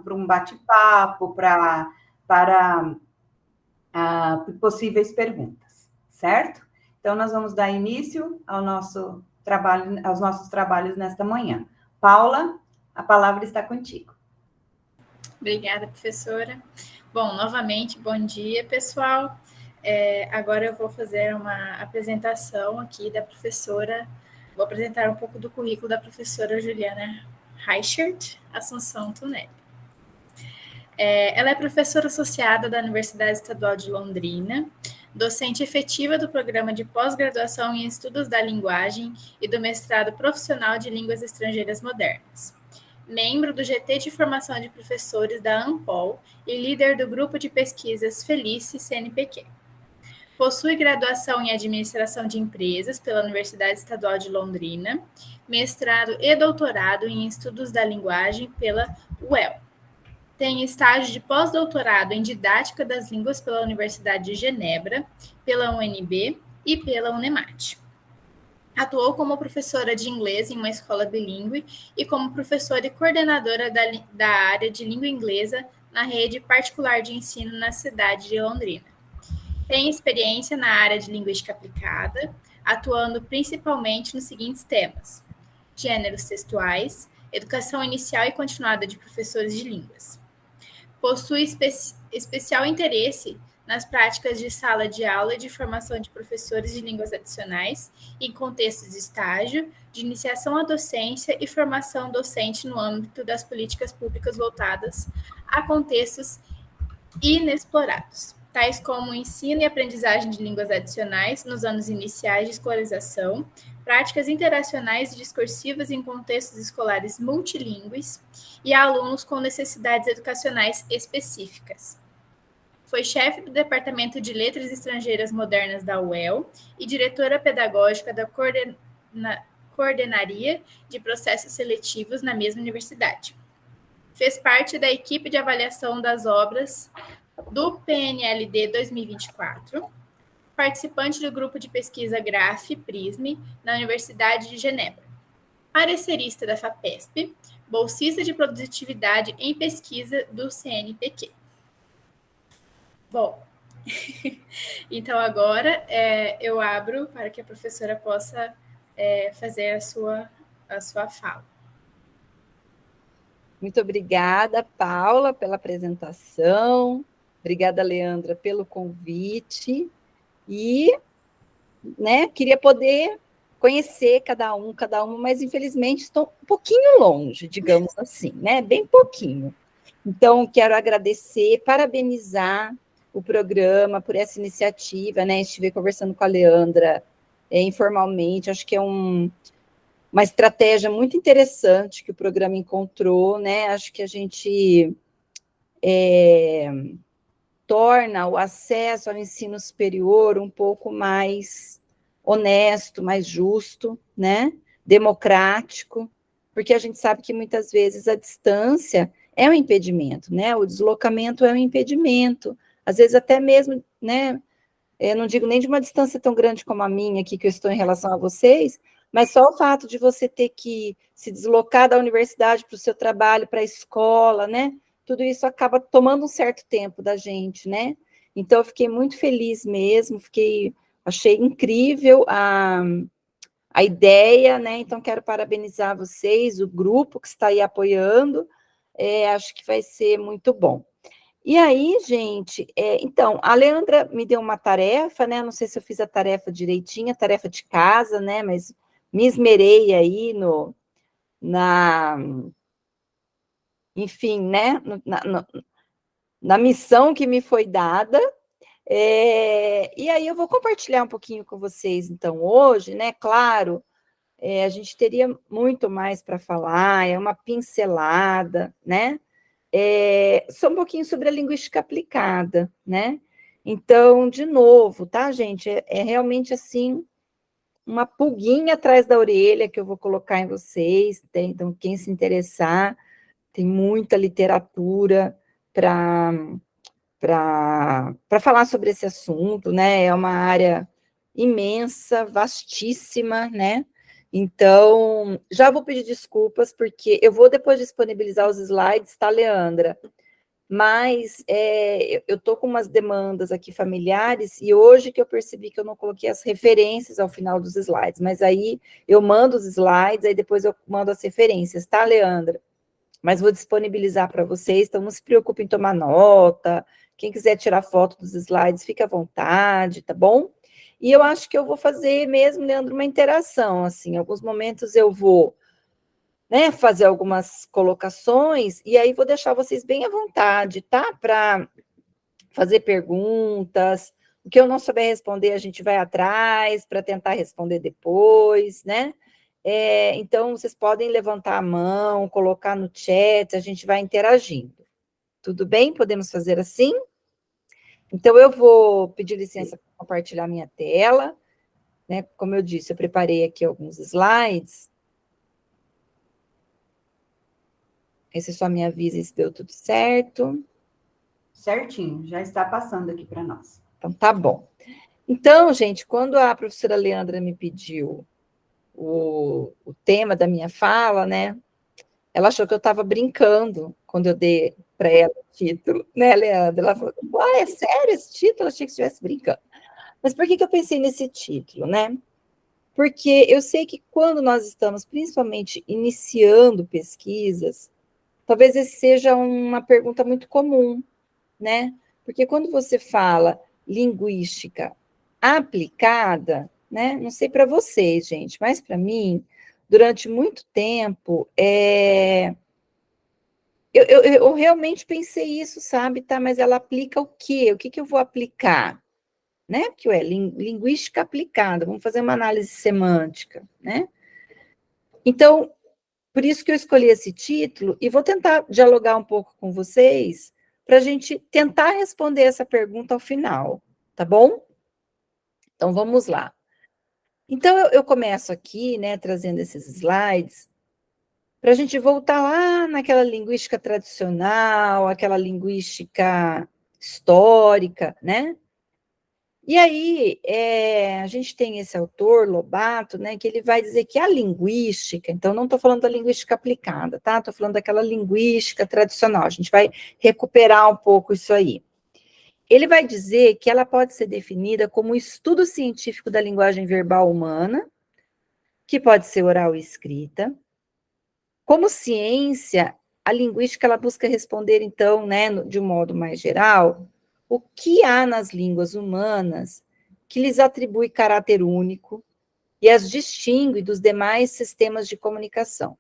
para um bate-papo, para possíveis perguntas, certo? Então, nós vamos dar início ao nosso trabalho, aos nossos trabalhos nesta manhã. Paula, a palavra está contigo. Obrigada, professora. Bom, novamente, bom dia, pessoal. Agora eu vou fazer uma apresentação aqui da professora, vou apresentar um pouco do currículo da professora Juliana Reichert Assunção Tonelli. Ela é professora associada da Universidade Estadual de Londrina, docente efetiva do programa de pós-graduação em Estudos da Linguagem e do mestrado profissional de Línguas Estrangeiras Modernas. Membro do GT de Formação de Professores da ANPOL e líder do grupo de pesquisas Felice CNPq. Possui graduação em Administração de Empresas pela Universidade Estadual de Londrina, mestrado e doutorado em Estudos da Linguagem pela UEL. Tem estágio de pós-doutorado em Didática das Línguas pela Universidade de Genebra, pela UNB e pela Unemat. Atuou como professora de inglês em uma escola bilíngue e como professora e coordenadora da área de língua inglesa na rede particular de ensino na cidade de Londrina. Tem experiência na área de linguística aplicada, atuando principalmente nos seguintes temas: gêneros textuais, educação inicial e continuada de professores de línguas. Possui especial interesse nas práticas de sala de aula e de formação de professores de línguas adicionais, em contextos de estágio, de iniciação à docência e formação docente no âmbito das políticas públicas voltadas a contextos inexplorados, tais como ensino e aprendizagem de línguas adicionais nos anos iniciais de escolarização, práticas interacionais e discursivas em contextos escolares multilingües e a alunos com necessidades educacionais específicas. Foi chefe do Departamento de Letras Estrangeiras Modernas da UEL e diretora pedagógica da Coordenaria de Processos Seletivos na mesma universidade. Fez parte da equipe de avaliação das obras do PNLD 2024, participante do grupo de pesquisa GRAPH-PRISM na Universidade de Genebra, parecerista da FAPESP, bolsista de produtividade em pesquisa do CNPq. Bom, então agora eu abro para que a professora possa fazer a sua fala. Muito obrigada, Paula, pela apresentação. Obrigada, Leandra, pelo convite. E, queria poder conhecer cada uma, mas infelizmente estou um pouquinho longe, digamos assim, bem pouquinho. Então, quero agradecer, parabenizar o programa por essa iniciativa, Estive conversando com a Leandra informalmente, acho que é uma estratégia muito interessante que o programa encontrou, Acho que a gente torna o acesso ao ensino superior um pouco mais honesto, mais justo, Democrático, porque a gente sabe que muitas vezes a distância é um impedimento, O deslocamento é um impedimento, às vezes até mesmo, Eu não digo nem de uma distância tão grande como a minha aqui, que eu estou em relação a vocês, mas só o fato de você ter que se deslocar da universidade para o seu trabalho, para a escola, Tudo isso acaba tomando um certo tempo da gente, Então, eu fiquei muito feliz mesmo, achei incrível a ideia, Então, quero parabenizar vocês, o grupo que está aí apoiando, acho que vai ser muito bom. E aí, gente, então, a Leandra me deu uma tarefa, Não sei se eu fiz a tarefa direitinho, a tarefa de casa, Mas me esmerei aí enfim, na missão que me foi dada, e aí eu vou compartilhar um pouquinho com vocês, então, hoje, Claro, a gente teria muito mais para falar, é uma pincelada, só um pouquinho sobre a linguística aplicada, Então, de novo, tá, gente? É realmente, assim, uma pulguinha atrás da orelha que eu vou colocar em vocês, então, quem se interessar, tem muita literatura para falar sobre esse assunto, É uma área imensa, vastíssima, Então, já vou pedir desculpas, porque eu vou depois disponibilizar os slides, tá, Leandra? Mas eu estou com umas demandas aqui familiares, e hoje que eu percebi que eu não coloquei as referências ao final dos slides, mas aí eu mando os slides, aí depois eu mando as referências, tá, Leandra? Mas vou disponibilizar para vocês, então não se preocupe em tomar nota, quem quiser tirar foto dos slides, fique à vontade, tá bom? E eu acho que eu vou fazer mesmo, Leandro, uma interação, assim, em alguns momentos eu vou, né, fazer algumas colocações, e aí vou deixar vocês bem à vontade, tá? Para fazer perguntas, o que eu não souber responder, a gente vai atrás para tentar responder depois, né? Então, vocês podem levantar a mão, colocar no chat, a gente vai interagindo. Tudo bem? Podemos fazer assim? Então, eu vou pedir licença para compartilhar minha tela, né? Como eu disse, eu preparei aqui alguns slides. Aí você só me avisa se deu tudo certo. Certinho, já está passando aqui para nós. Então, tá bom. Então, gente, quando a professora Leandra me pediu o tema da minha fala, né? Ela achou que eu estava brincando quando eu dei para ela o título, né, Leandra? Ela falou, é sério esse título? Eu achei que estivesse brincando. Mas por que eu pensei nesse título, né? Porque eu sei que quando nós estamos, principalmente, iniciando pesquisas, talvez esse seja uma pergunta muito comum, né? Porque quando você fala linguística aplicada, né? Não sei para vocês, gente, mas para mim, durante muito tempo, eu realmente pensei isso, sabe, tá? Mas ela aplica o quê? O que eu vou aplicar? Né? Porque linguística aplicada, vamos fazer uma análise semântica, né? Então, por isso que eu escolhi esse título, e vou tentar dialogar um pouco com vocês, para a gente tentar responder essa pergunta ao final, tá bom? Então, vamos lá. Então, eu começo aqui, né, trazendo esses slides, para a gente voltar lá naquela linguística tradicional, aquela linguística histórica, né? E aí, a gente tem esse autor, Lobato, né, que ele vai dizer que a linguística, então não estou falando da linguística aplicada, tá? Estou falando daquela linguística tradicional, a gente vai recuperar um pouco isso aí. Ele vai dizer que ela pode ser definida como um estudo científico da linguagem verbal humana, que pode ser oral e escrita. Como ciência, a linguística ela busca responder, então, né, de um modo mais geral, o que há nas línguas humanas que lhes atribui caráter único e as distingue dos demais sistemas de comunicação.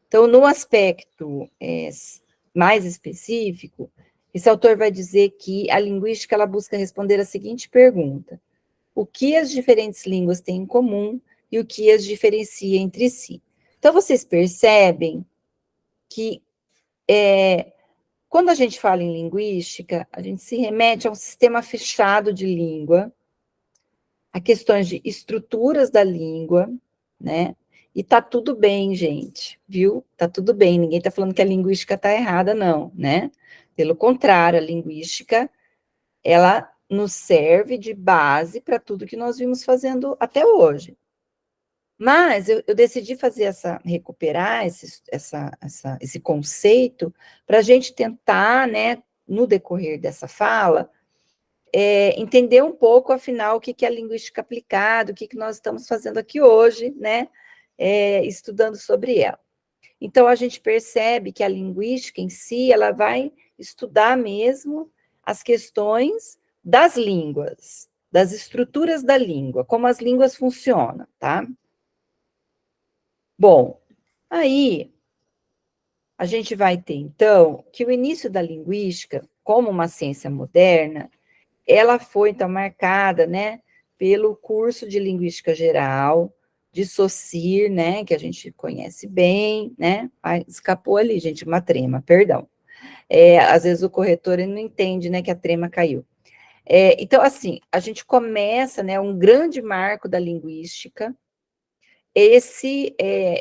Então, no aspecto mais específico, esse autor vai dizer que a linguística ela busca responder a seguinte pergunta: o que as diferentes línguas têm em comum e o que as diferencia entre si? Então, vocês percebem que quando a gente fala em linguística, a gente se remete a um sistema fechado de língua, a questões de estruturas da língua, né? E tá tudo bem, gente, viu? Tá tudo bem, ninguém tá falando que a linguística tá errada, não, né? Pelo contrário, a linguística, ela nos serve de base para tudo que nós vimos fazendo até hoje. Mas eu decidi fazer recuperar esse conceito para a gente tentar, né, no decorrer dessa fala, entender um pouco, afinal, o que é a linguística aplicada, o que nós estamos fazendo aqui hoje, né, estudando sobre ela. Então, a gente percebe que a linguística em si, ela vai estudar mesmo as questões das línguas, das estruturas da língua, como as línguas funcionam, tá? Bom, aí a gente vai ter, então, que o início da linguística, como uma ciência moderna, ela foi, então, marcada, né, pelo curso de Linguística Geral, de Saussure, né, que a gente conhece bem, né, escapou ali, gente, uma trema, perdão. Às vezes o corretor ele não entende, né, que a trema caiu. Então, assim, a gente começa, né, um grande marco da linguística,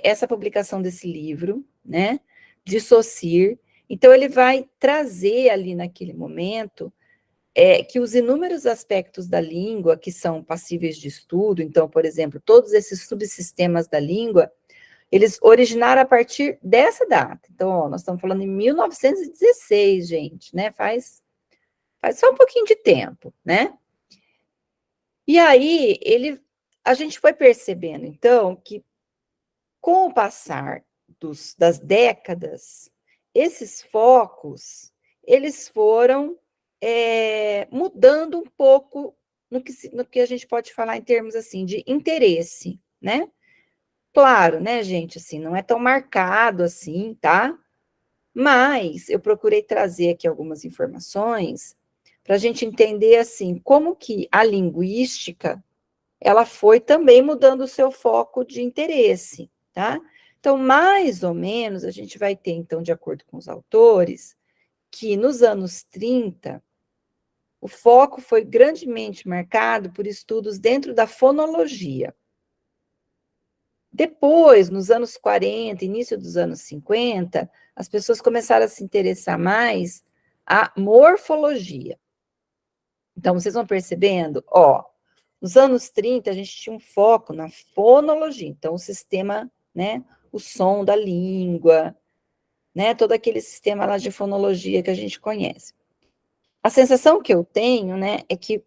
essa publicação desse livro, né, de Saussure. Então, ele vai trazer ali naquele momento é que os inúmeros aspectos da língua que são passíveis de estudo, então, por exemplo, todos esses subsistemas da língua, eles originaram a partir dessa data. Então, ó, nós estamos falando em 1916, gente, né? Faz só um pouquinho de tempo, né? E aí, a gente foi percebendo, então, que com o passar das décadas, esses focos, eles foram mudando um pouco no que a gente pode falar em termos, assim, de interesse, né? Claro, né, gente, assim, não é tão marcado assim, tá? Mas eu procurei trazer aqui algumas informações para a gente entender, assim, como que a linguística, ela foi também mudando o seu foco de interesse, tá? Então, mais ou menos, a gente vai ter, então, de acordo com os autores, que nos anos 30, o foco foi grandemente marcado por estudos dentro da fonologia. Depois, nos anos 40, início dos anos 50, as pessoas começaram a se interessar mais à morfologia. Então, vocês vão percebendo, ó, nos anos 30, a gente tinha um foco na fonologia, então o sistema, né, o som da língua, né, todo aquele sistema lá de fonologia que a gente conhece. A sensação que eu tenho, né, é que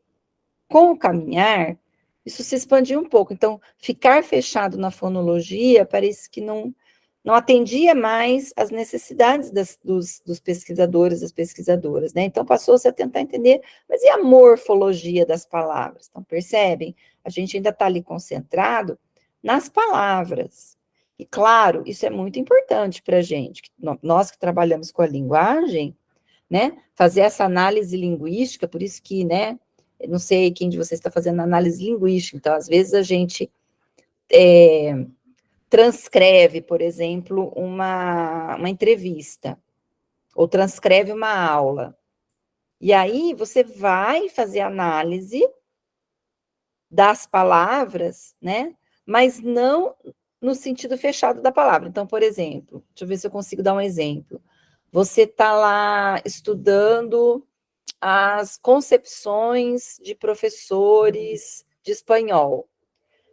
com o caminhar, isso se expandiu um pouco. Então, ficar fechado na fonologia parece que não atendia mais às necessidades dos pesquisadores, das pesquisadoras, né? Então, passou-se a tentar entender, mas e a morfologia das palavras? Então, percebem? A gente ainda está ali concentrado nas palavras. E, claro, isso é muito importante para a gente, nós que trabalhamos com a linguagem, né? Fazer essa análise linguística, por isso que, né? Não sei quem de vocês está fazendo análise linguística, então, às vezes, a gente transcreve, por exemplo, uma entrevista, ou transcreve uma aula. E aí, você vai fazer análise das palavras, né? Mas não no sentido fechado da palavra. Então, por exemplo, deixa eu ver se eu consigo dar um exemplo. Você está lá estudando as concepções de professores de espanhol.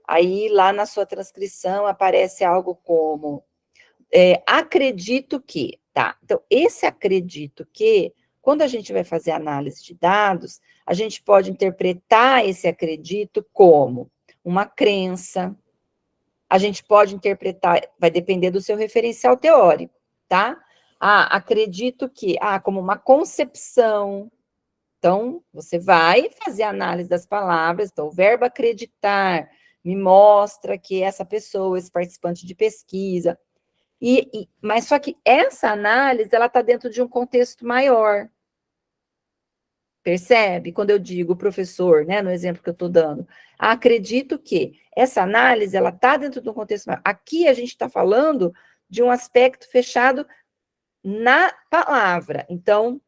Aí, lá na sua transcrição, aparece algo como acredito que, tá? Então, esse acredito que, quando a gente vai fazer análise de dados, a gente pode interpretar esse acredito como uma crença, a gente pode interpretar, vai depender do seu referencial teórico, tá? Acredito que, como uma concepção. Então, você vai fazer a análise das palavras, então, o verbo acreditar me mostra que essa pessoa, esse participante de pesquisa, mas só que essa análise, ela está dentro de um contexto maior. Percebe? Quando eu digo professor, né, no exemplo que eu estou dando, acredito que essa análise, ela está dentro de um contexto maior. Aqui a gente está falando de um aspecto fechado na palavra. Então,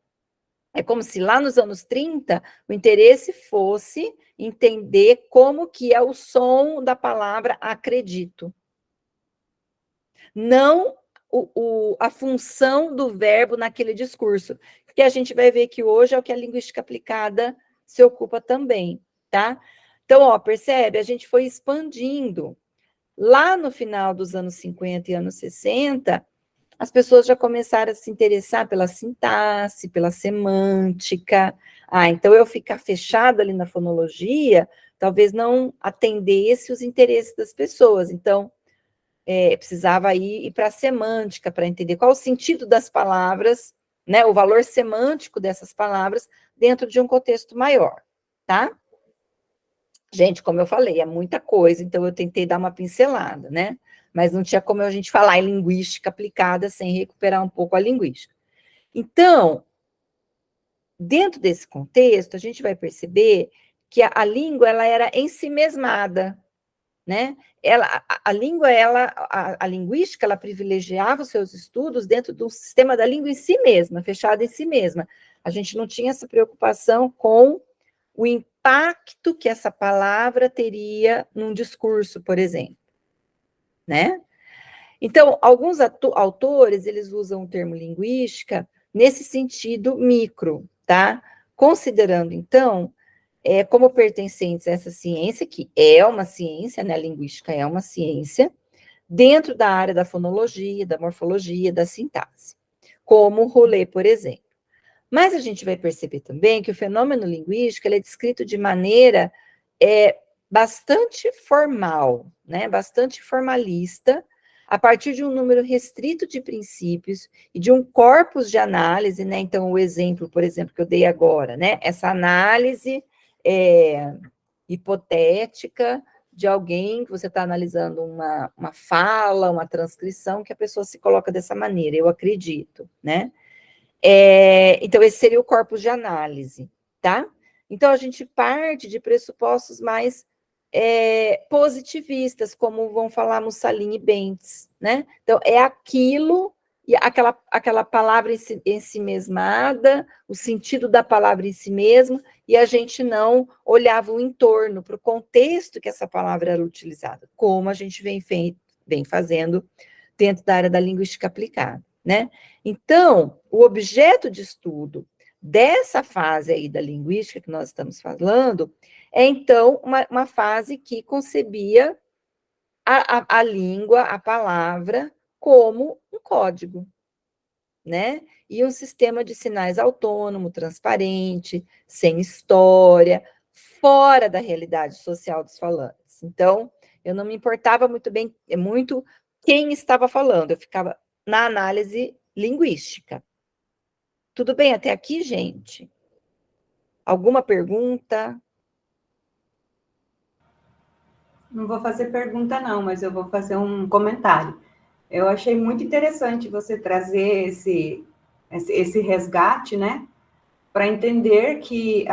é como se lá nos anos 30, o interesse fosse entender como que é o som da palavra acredito. Não a função do verbo naquele discurso, que a gente vai ver que hoje é o que a linguística aplicada se ocupa também, tá? Então, ó, percebe? A gente foi expandindo. Lá no final dos anos 50 e anos 60, as pessoas já começaram a se interessar pela sintaxe, pela semântica. Então eu ficar fechado ali na fonologia, talvez não atendesse os interesses das pessoas. Então, precisava ir para a semântica, para entender qual o sentido das palavras, né, o valor semântico dessas palavras dentro de um contexto maior, tá? Gente, como eu falei, é muita coisa, então eu tentei dar uma pincelada, né? Mas não tinha como a gente falar em linguística aplicada sem recuperar um pouco a linguística. Então, dentro desse contexto, a gente vai perceber que a língua, ela era ensimesmada, né? A língua, a linguística, ela privilegiava os seus estudos dentro do sistema da língua em si mesma, fechada em si mesma. A gente não tinha essa preocupação com o impacto que essa palavra teria num discurso, por exemplo, né? Então, alguns autores, eles usam o termo linguística nesse sentido micro, tá? considerando, então, como pertencentes a essa ciência, que é uma ciência, né, a linguística é uma ciência, dentro da área da fonologia, da morfologia, da sintaxe, como o rolê, por exemplo. Mas a gente vai perceber também que o fenômeno linguístico ele é descrito de maneira bastante formal, né, bastante formalista, a partir de um número restrito de princípios e de um corpus de análise, né? Então, o exemplo, por exemplo, que eu dei agora, né? Essa análise hipotética de alguém que você está analisando uma fala, uma transcrição, que a pessoa se coloca dessa maneira, eu acredito, né? Então, esse seria o corpus de análise, tá? Então, a gente parte de pressupostos mais positivistas, como vão falar Mussolini e Bentz, né? Então, é aquilo, e aquela palavra em si mesmada, o sentido da palavra em si mesmo, e a gente não olhava o entorno, para o contexto que essa palavra era utilizada, como a gente vem fazendo dentro da área da linguística aplicada, né? Então, o objeto de estudo dessa fase aí da linguística que nós estamos falando é, então, uma fase que concebia a língua, a palavra, como um código, né? E um sistema de sinais autônomo, transparente, sem história, fora da realidade social dos falantes. Então, eu não me importava muito quem estava falando, eu ficava na análise linguística. Tudo bem até aqui, gente? Alguma pergunta? Não vou fazer pergunta, não, mas eu vou fazer um comentário. Eu achei muito interessante você trazer esse resgate, né? Para entender que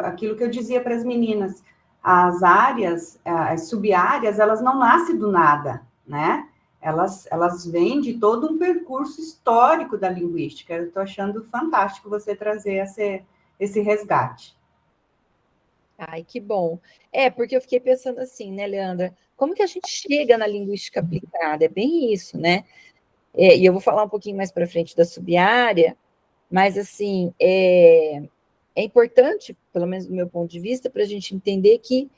aquilo que eu dizia para as meninas, as áreas, as sub-áreas, elas não nascem do nada, né? Elas vêm de todo um percurso histórico da linguística. Eu estou achando fantástico você trazer esse resgate. Ai, que bom. Porque eu fiquei pensando assim, né, Leandra? Como que a gente chega na linguística aplicada? É bem isso, né? E eu vou falar um pouquinho mais para frente da sub-área, mas, assim, é importante, pelo menos do meu ponto de vista, para a gente entender que,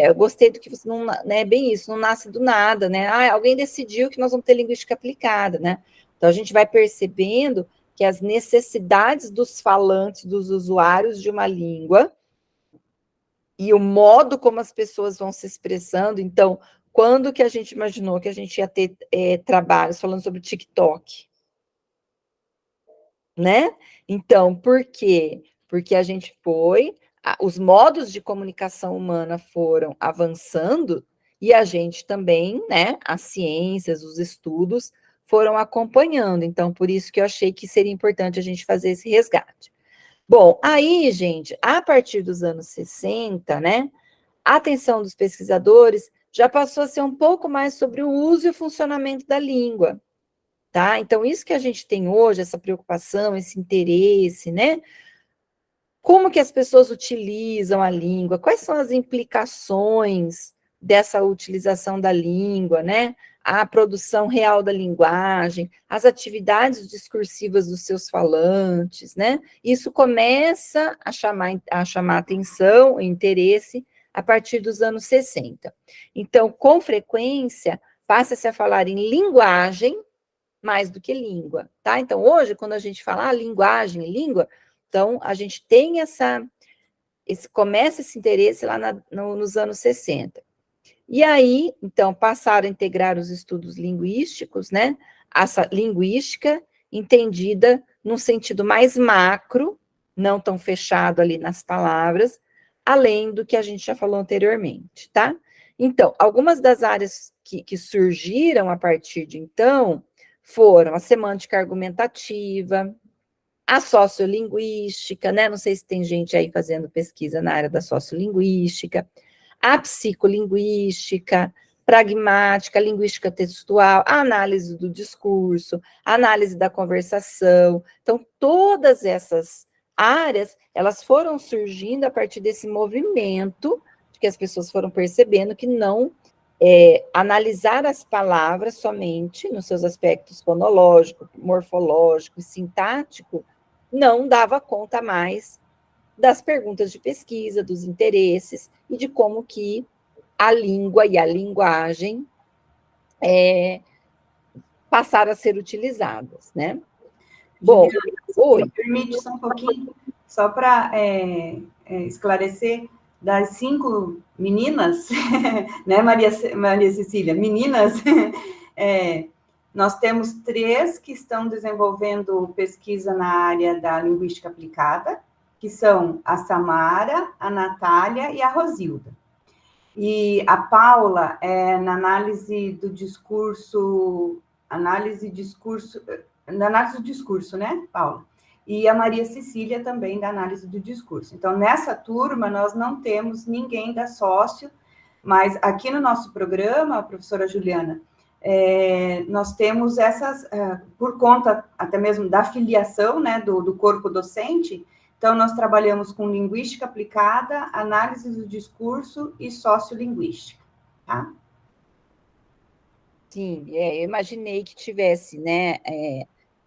eu gostei do que você não, né, bem isso, não nasce do nada, né? Alguém decidiu que nós vamos ter linguística aplicada, né? Então, a gente vai percebendo que as necessidades dos falantes, dos usuários de uma língua, e o modo como as pessoas vão se expressando. Então, quando que a gente imaginou que a gente ia ter trabalhos falando sobre TikTok? Né? Então, por quê? Porque a gente os modos de comunicação humana foram avançando e a gente também, né, as ciências, os estudos foram acompanhando. Então, por isso que eu achei que seria importante a gente fazer esse resgate. Bom, aí, gente, a partir dos anos 60, né, a atenção dos pesquisadores já passou a ser um pouco mais sobre o uso e o funcionamento da língua, tá? Então, isso que a gente tem hoje, essa preocupação, esse interesse, né? Como que as pessoas utilizam a língua? Quais são as implicações dessa utilização da língua, né? A produção real da linguagem, as atividades discursivas dos seus falantes, né? Isso começa a chamar atenção, interesse, a partir dos anos 60. Então, com frequência, passa-se a falar em linguagem mais do que língua, tá? Então, hoje, quando a gente fala linguagem, língua, então, a gente tem começa esse interesse lá nos anos 60. E aí, então, passaram a integrar os estudos linguísticos, né? Essa linguística entendida num sentido mais macro, não tão fechado ali nas palavras, além do que a gente já falou anteriormente, tá? Então, algumas das áreas que surgiram a partir de então foram a semântica argumentativa, a sociolinguística, né? Não sei se tem gente aí fazendo pesquisa na área da sociolinguística, a psicolinguística, pragmática, linguística textual, a análise do discurso, a análise da conversação. Então, todas essas áreas, elas foram surgindo a partir desse movimento, que as pessoas foram percebendo que não analisar as palavras somente nos seus aspectos fonológico, morfológico e sintático não dava conta mais das perguntas de pesquisa, dos interesses, e de como que a língua e a linguagem passaram a ser utilizadas, né? Bom, Juliana, me permite só um pouquinho, só para esclarecer, das 5 meninas, né, Maria Cecília, meninas, nós temos 3 que estão desenvolvendo pesquisa na área da linguística aplicada, que são a Samara, a Natália e a Rosilda. E a Paula na análise do discurso, né, Paula? E a Maria Cecília também da análise do discurso. Então, nessa turma, nós não temos ninguém da sócio, mas aqui no nosso programa, professora Juliana, nós temos essas, por conta até mesmo da filiação, né, do corpo docente. Então, nós trabalhamos com linguística aplicada, análise do discurso e sociolinguística, tá? Sim, eu imaginei que tivesse, né,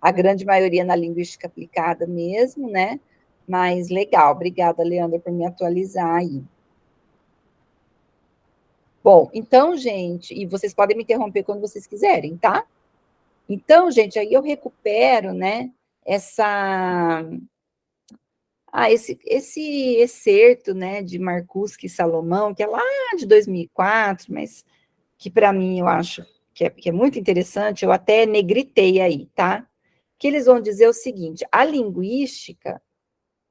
a grande maioria na linguística aplicada mesmo, né, mas legal, obrigada, Leandra, por me atualizar aí. Bom, então, gente, e vocês podem me interromper quando vocês quiserem, tá? Então, gente, aí eu recupero, né, esse excerto, né, de Marcusque e Salomão, que é lá de 2004, mas que para mim eu acho que é muito interessante, eu até negritei aí, tá? Que eles vão dizer o seguinte: a linguística,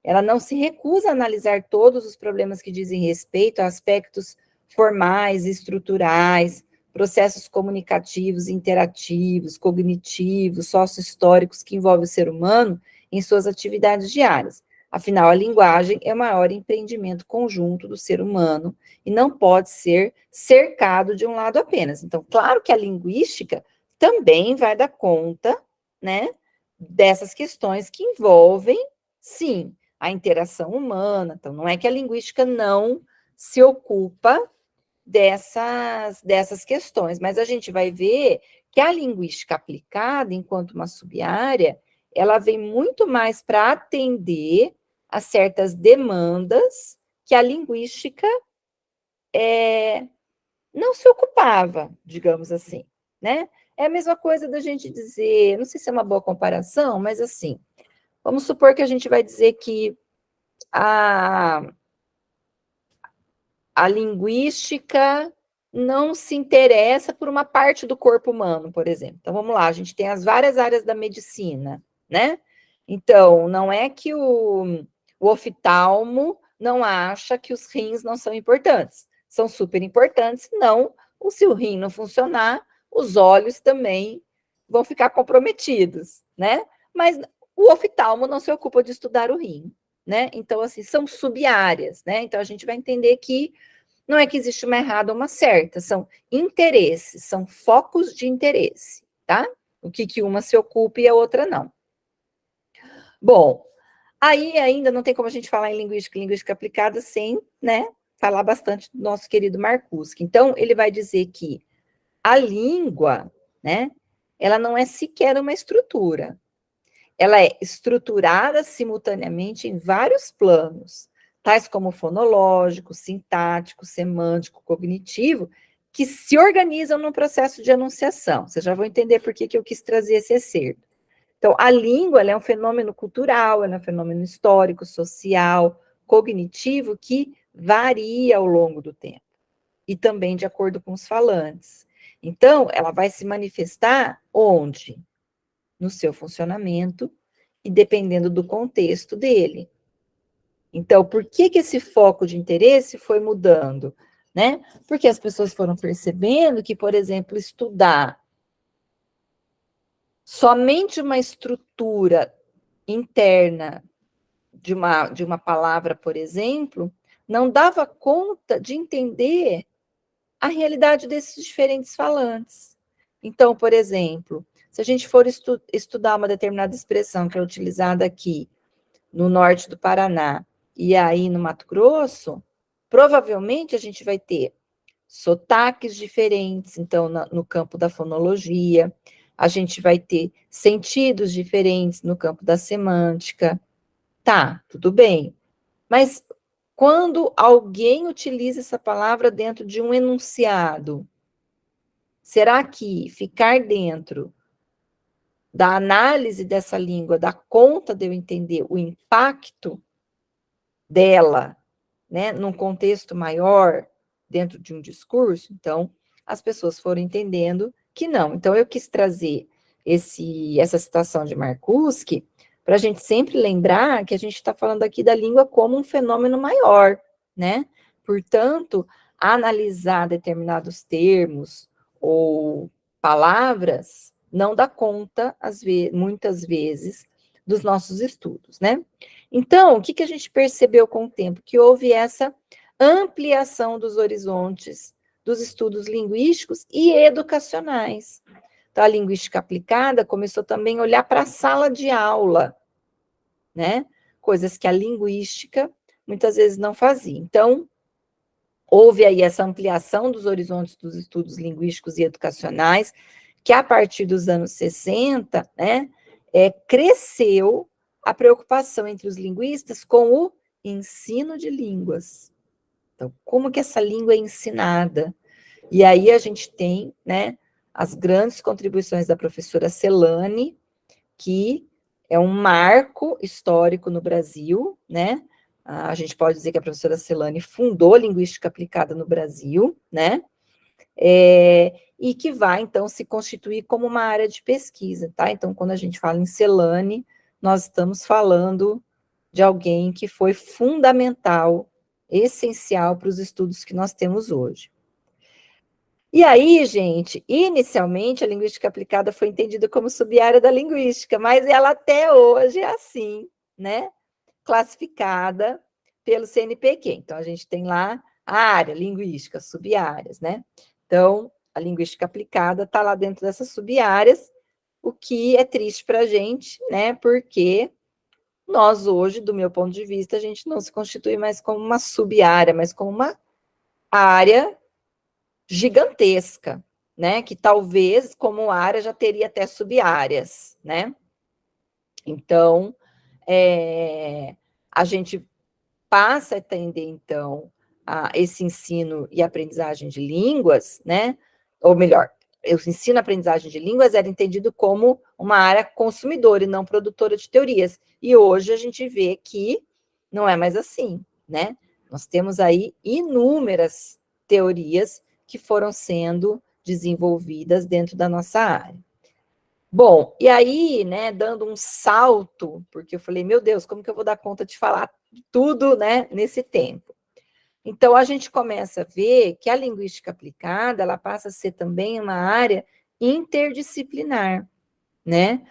ela não se recusa a analisar todos os problemas que dizem respeito a aspectos formais, estruturais, processos comunicativos, interativos, cognitivos, sócio-históricos que envolvem o ser humano em suas atividades diárias. Afinal, a linguagem é o maior empreendimento conjunto do ser humano e não pode ser cercado de um lado apenas. Então, claro que a linguística também vai dar conta, né, dessas questões que envolvem, sim, a interação humana. Então, não é que a linguística não se ocupa dessas questões, mas a gente vai ver que a linguística aplicada, enquanto uma sub-área, ela vem muito mais para atender a certas demandas que a linguística não se ocupava, digamos assim, né? É a mesma coisa da gente dizer, não sei se é uma boa comparação, mas assim, vamos supor que a gente vai dizer que a linguística não se interessa por uma parte do corpo humano, por exemplo. Então, vamos lá, a gente tem as várias áreas da medicina, né? Então, não é que o oftalmo não acha que os rins não são importantes. São super importantes, não. Se o rim não funcionar, os olhos também vão ficar comprometidos, né? Mas o oftalmo não se ocupa de estudar o rim, né? Então, assim, são sub-áreas, né? Então, a gente vai entender que não é que existe uma errada ou uma certa, são interesses, são focos de interesse, tá? O que uma se ocupa e a outra não. Bom, aí ainda não tem como a gente falar em linguística aplicada sem, né, falar bastante do nosso querido Marcusque. Então, ele vai dizer que a língua, né, ela não é sequer uma estrutura. Ela é estruturada simultaneamente em vários planos, tais como fonológico, sintático, semântico, cognitivo, que se organizam no processo de enunciação. Vocês já vão entender por que eu quis trazer esse excerto. Então, a língua ela é um fenômeno cultural, ela é um fenômeno histórico, social, cognitivo, que varia ao longo do tempo, e também de acordo com os falantes. Então, ela vai se manifestar onde? No seu funcionamento e dependendo do contexto dele. Então, por que esse foco de interesse foi mudando? Né? Porque as pessoas foram percebendo que, por exemplo, estudar somente uma estrutura interna de uma palavra, por exemplo, não dava conta de entender a realidade desses diferentes falantes. Então, por exemplo, se a gente for estudar uma determinada expressão que é utilizada aqui no norte do Paraná e aí no Mato Grosso, provavelmente a gente vai ter sotaques diferentes, então, no campo da fonologia, a gente vai ter sentidos diferentes no campo da semântica. Tá, tudo bem. Mas quando alguém utiliza essa palavra dentro de um enunciado, será que ficar dentro da análise dessa língua dá conta de eu entender o impacto dela, né, num contexto maior, dentro de um discurso? Então, as pessoas foram entendendo que não. Então, eu quis trazer essa citação de Marcuski para a gente sempre lembrar que a gente está falando aqui da língua como um fenômeno maior, né? Portanto, analisar determinados termos ou palavras não dá conta, muitas vezes, dos nossos estudos, né? Então, o que a gente percebeu com o tempo? Que houve essa ampliação dos horizontes dos estudos linguísticos e educacionais. Então, a linguística aplicada começou também a olhar para a sala de aula, né? Coisas que a linguística muitas vezes não fazia. Então, houve aí essa ampliação dos horizontes dos estudos linguísticos e educacionais, que a partir dos anos 60, né, cresceu a preocupação entre os linguistas com o ensino de línguas. Então, como que essa língua é ensinada? E aí a gente tem, né, as grandes contribuições da professora Celane, que é um marco histórico no Brasil, né? A gente pode dizer que a professora Celane fundou a linguística aplicada no Brasil, né? E que vai, então, se constituir como uma área de pesquisa, tá? Então, quando a gente fala em Celane, nós estamos falando de alguém que foi fundamental, essencial para os estudos que nós temos hoje. E aí, gente, inicialmente a linguística aplicada foi entendida como sub-área da linguística, mas ela até hoje é assim, né? Classificada pelo CNPq. Então, a gente tem lá a área linguística, sub-áreas, né? Então, a linguística aplicada está lá dentro dessas sub-áreas, o que é triste para a gente, né? Porque nós hoje, do meu ponto de vista, a gente não se constitui mais como uma sub-área, mas como uma área gigantesca, né? Que talvez, como área, já teria até sub-áreas, né? Então, a gente passa a entender, então, esse ensino e aprendizagem de línguas, né? Ou melhor, o ensino e aprendizagem de línguas era entendido como uma área consumidora e não produtora de teorias. E hoje a gente vê que não é mais assim, né? Nós temos aí inúmeras teorias que foram sendo desenvolvidas dentro da nossa área. Bom, e aí, né, dando um salto, porque eu falei, meu Deus, como que eu vou dar conta de falar tudo, né, nesse tempo? Então, a gente começa a ver que a linguística aplicada, ela passa a ser também uma área interdisciplinar, né?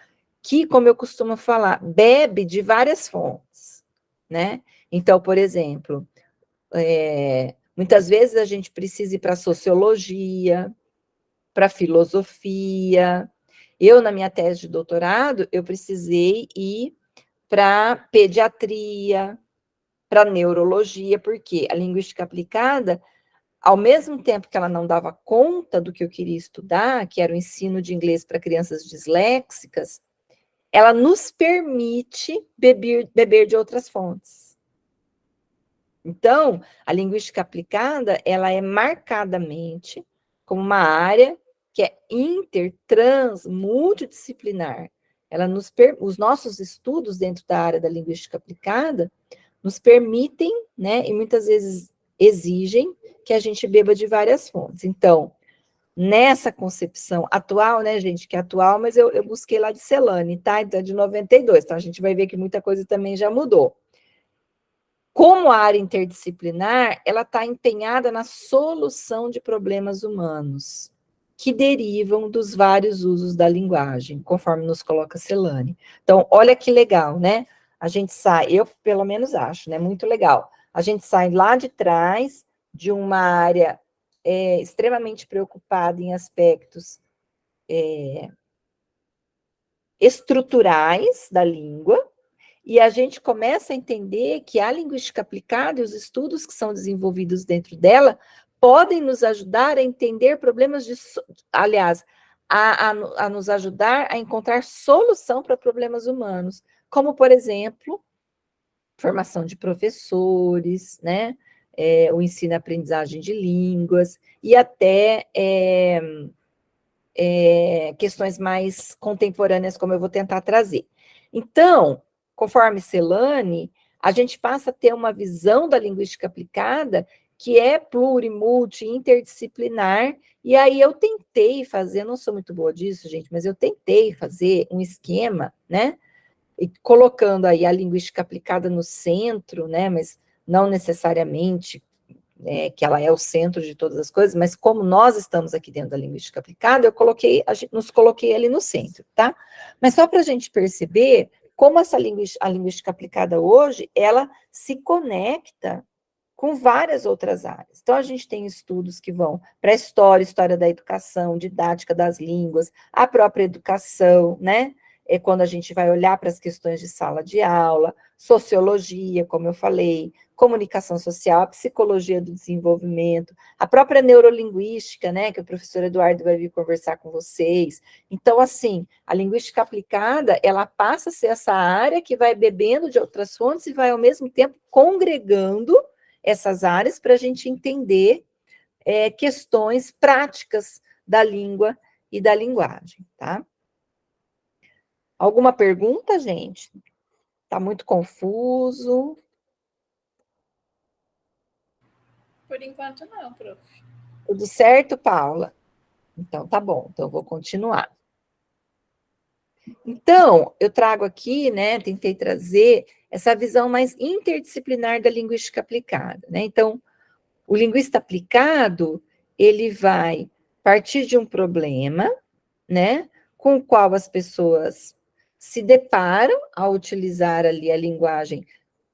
Que, como eu costumo falar, bebe de várias fontes, né? Então, por exemplo, muitas vezes a gente precisa ir para a sociologia, para a filosofia. Eu, na minha tese de doutorado, eu precisei ir para pediatria, para neurologia, porque a linguística aplicada, ao mesmo tempo que ela não dava conta do que eu queria estudar, que era o ensino de inglês para crianças disléxicas, ela nos permite beber de outras fontes. Então, a linguística aplicada, ela é marcadamente como uma área que é multidisciplinar. Os nossos estudos dentro da área da linguística aplicada nos permitem, né, e muitas vezes exigem que a gente beba de várias fontes. Então, nessa concepção atual, né, gente, que é atual, mas eu busquei lá de Celane, tá? Então, é de 92, então a gente vai ver que muita coisa também já mudou. Como a área interdisciplinar, ela está empenhada na solução de problemas humanos que derivam dos vários usos da linguagem, conforme nos coloca Celane. Então, olha que legal, né? A gente sai, eu pelo menos acho, né? Muito legal. A gente sai lá de trás de uma área extremamente preocupada em aspectos estruturais da língua, e a gente começa a entender que a linguística aplicada e os estudos que são desenvolvidos dentro dela podem nos ajudar a entender problemas aliás, a nos ajudar a encontrar solução para problemas humanos, como, por exemplo, formação de professores, né? O ensino e aprendizagem de línguas, e até questões mais contemporâneas, como eu vou tentar trazer. Então, conforme Celane, a gente passa a ter uma visão da linguística aplicada que é multi, interdisciplinar, e aí eu tentei fazer, não sou muito boa disso, gente, mas eu tentei fazer um esquema, né, e colocando aí a linguística aplicada no centro, né, mas não necessariamente que ela é o centro de todas as coisas, mas como nós estamos aqui dentro da linguística aplicada, nos coloquei ali no centro, tá? Mas só para a gente perceber como a linguística aplicada hoje, ela se conecta com várias outras áreas. Então, a gente tem estudos que vão para a história da educação, didática das línguas, a própria educação, né? Quando a gente vai olhar para as questões de sala de aula, sociologia, como eu falei, comunicação social, a psicologia do desenvolvimento, a própria neurolinguística, né, que o professor Eduardo vai vir conversar com vocês. Então, assim, a linguística aplicada, ela passa a ser essa área que vai bebendo de outras fontes e vai, ao mesmo tempo, congregando essas áreas para a gente entender questões práticas da língua e da linguagem, tá? Alguma pergunta, gente? Está muito confuso? Por enquanto não, prof. Tudo certo, Paula? Então, tá bom. Então, eu vou continuar. Então, eu trago aqui, né, tentei trazer essa visão mais interdisciplinar da linguística aplicada, né? Então, o linguista aplicado, ele vai partir de um problema, né, com o qual as pessoas se deparam ao utilizar ali a linguagem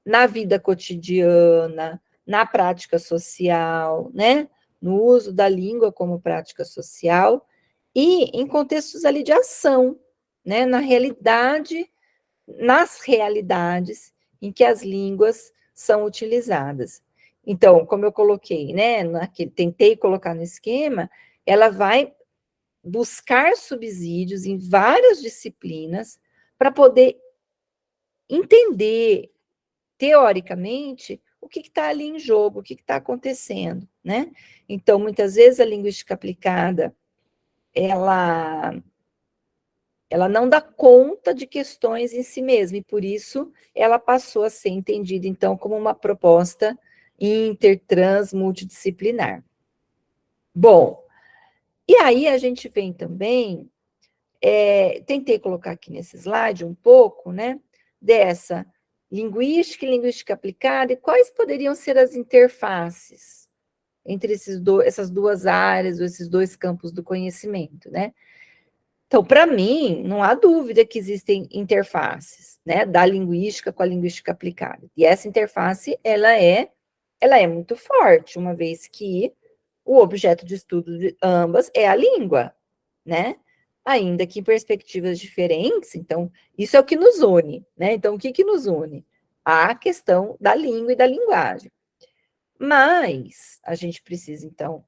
na vida cotidiana, na prática social, né, no uso da língua como prática social, e em contextos ali de ação, né, nas realidades em que as línguas são utilizadas. Então, como eu coloquei, né, tentei colocar no esquema, ela vai buscar subsídios em várias disciplinas para poder entender, teoricamente, o que está ali em jogo, o que está acontecendo, né? Então, muitas vezes a linguística aplicada, ela não dá conta de questões em si mesma, e por isso ela passou a ser entendida, então, como uma proposta multidisciplinar. Bom, e aí a gente vem também, tentei colocar aqui nesse slide um pouco, né, dessa linguística e linguística aplicada, e quais poderiam ser as interfaces entre essas duas áreas, ou esses dois campos do conhecimento, né? Então, para mim, não há dúvida que existem interfaces, né, da linguística com a linguística aplicada. E essa interface, ela é muito forte, uma vez que o objeto de estudo de ambas é a língua, né? Ainda que em perspectivas diferentes, então, isso é o que nos une, né? Então, o que nos une? A questão da língua e da linguagem. Mas a gente precisa, então,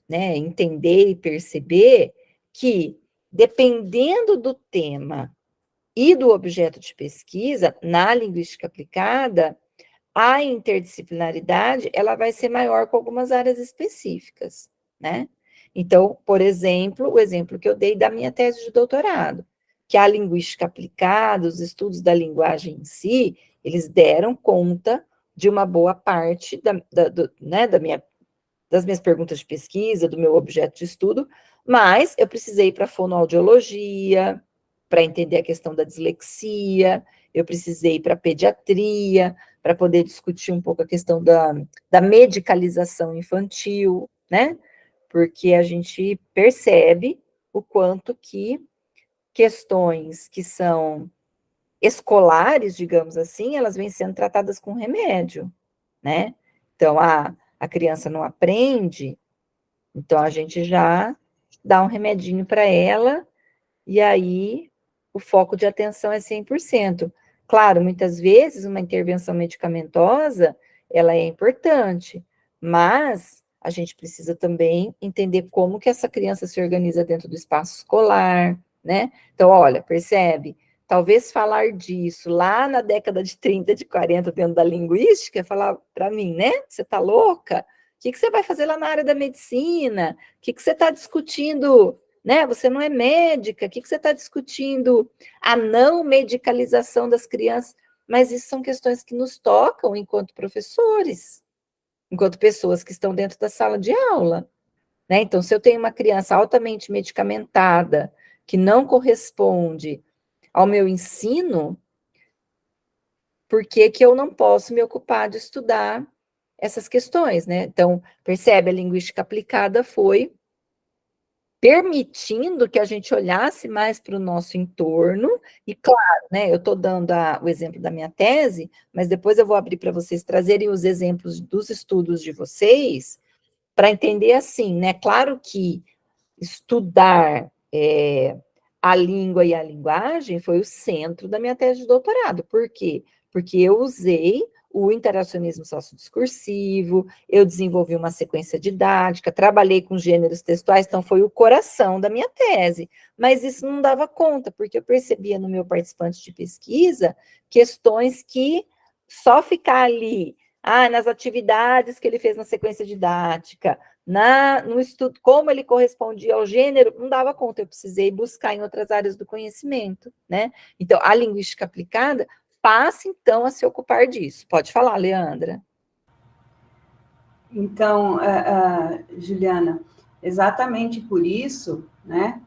né, entender e perceber que, dependendo do tema e do objeto de pesquisa, na linguística aplicada, a interdisciplinaridade, ela vai ser maior com algumas áreas específicas, né? Então, por exemplo, o exemplo que eu dei da minha tese de doutorado, que a linguística aplicada, os estudos da linguagem em si, eles deram conta de uma boa parte das minhas perguntas de pesquisa, do meu objeto de estudo, mas eu precisei ir para a fonoaudiologia, para entender a questão da dislexia, eu precisei ir para a pediatria, para poder discutir um pouco a questão da medicalização infantil, né? Porque a gente percebe o quanto que questões que são escolares, digamos assim, elas vêm sendo tratadas com remédio, né? Então, a criança não aprende, então a gente já dá um remedinho para ela, e aí o foco de atenção é 100%. Claro, muitas vezes uma intervenção medicamentosa, ela é importante, mas a gente precisa também entender como que essa criança se organiza dentro do espaço escolar, né? Então, olha, percebe? talvez falar disso lá na década de 30, de 40, dentro da linguística, falar para mim, né? Você está louca? O que você vai fazer lá na área da medicina? O que você está discutindo? Né? Você não é médica, o que você está discutindo? A não medicalização das crianças. Mas isso são questões que nos tocam enquanto professores, enquanto pessoas que estão dentro da sala de aula. Né? Então, se eu tenho uma criança altamente medicamentada, que não corresponde ao meu ensino, por que que eu não posso me ocupar de estudar essas questões, né? Então, percebe, a linguística aplicada foi permitindo que a gente olhasse mais para o nosso entorno, e claro, né, eu estou dando o exemplo da minha tese, mas depois eu vou abrir para vocês trazerem os exemplos dos estudos de vocês, para entender assim, né, claro que estudar a língua e a linguagem foi o centro da minha tese de doutorado. Por quê? Porque eu usei o interacionismo sociodiscursivo, eu desenvolvi uma sequência didática, trabalhei com gêneros textuais, então foi o coração da minha tese. Mas isso não dava conta, porque eu percebia no meu participante de pesquisa questões que só ficar ali, nas atividades que ele fez na sequência didática, no estudo, como ele correspondia ao gênero, não dava conta, eu precisei buscar em outras áreas do conhecimento, né? Então, a linguística aplicada passa, então, a se ocupar disso. Pode falar, Leandra. Então, Juliana, exatamente por isso, né,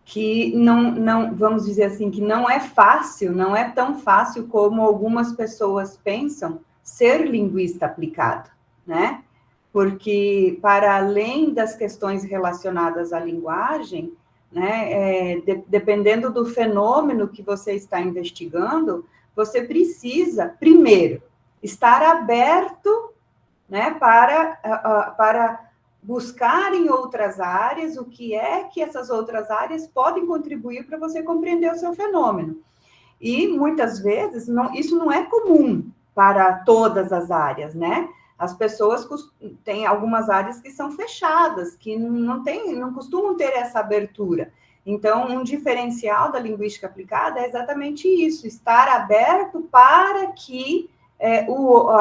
que não, vamos dizer assim, que não é fácil, não é tão fácil como algumas pessoas pensam ser linguista aplicado, né? Porque, para além das questões relacionadas à linguagem, né, dependendo do fenômeno que você está investigando, você precisa, primeiro, estar aberto, né, para buscar em outras áreas o que é que essas outras áreas podem contribuir para você compreender o seu fenômeno. E, muitas vezes, isso não é comum para todas as áreas, né? As pessoas têm algumas áreas que são fechadas, que não costumam ter essa abertura. Então, um diferencial da linguística aplicada é exatamente isso, estar aberto para que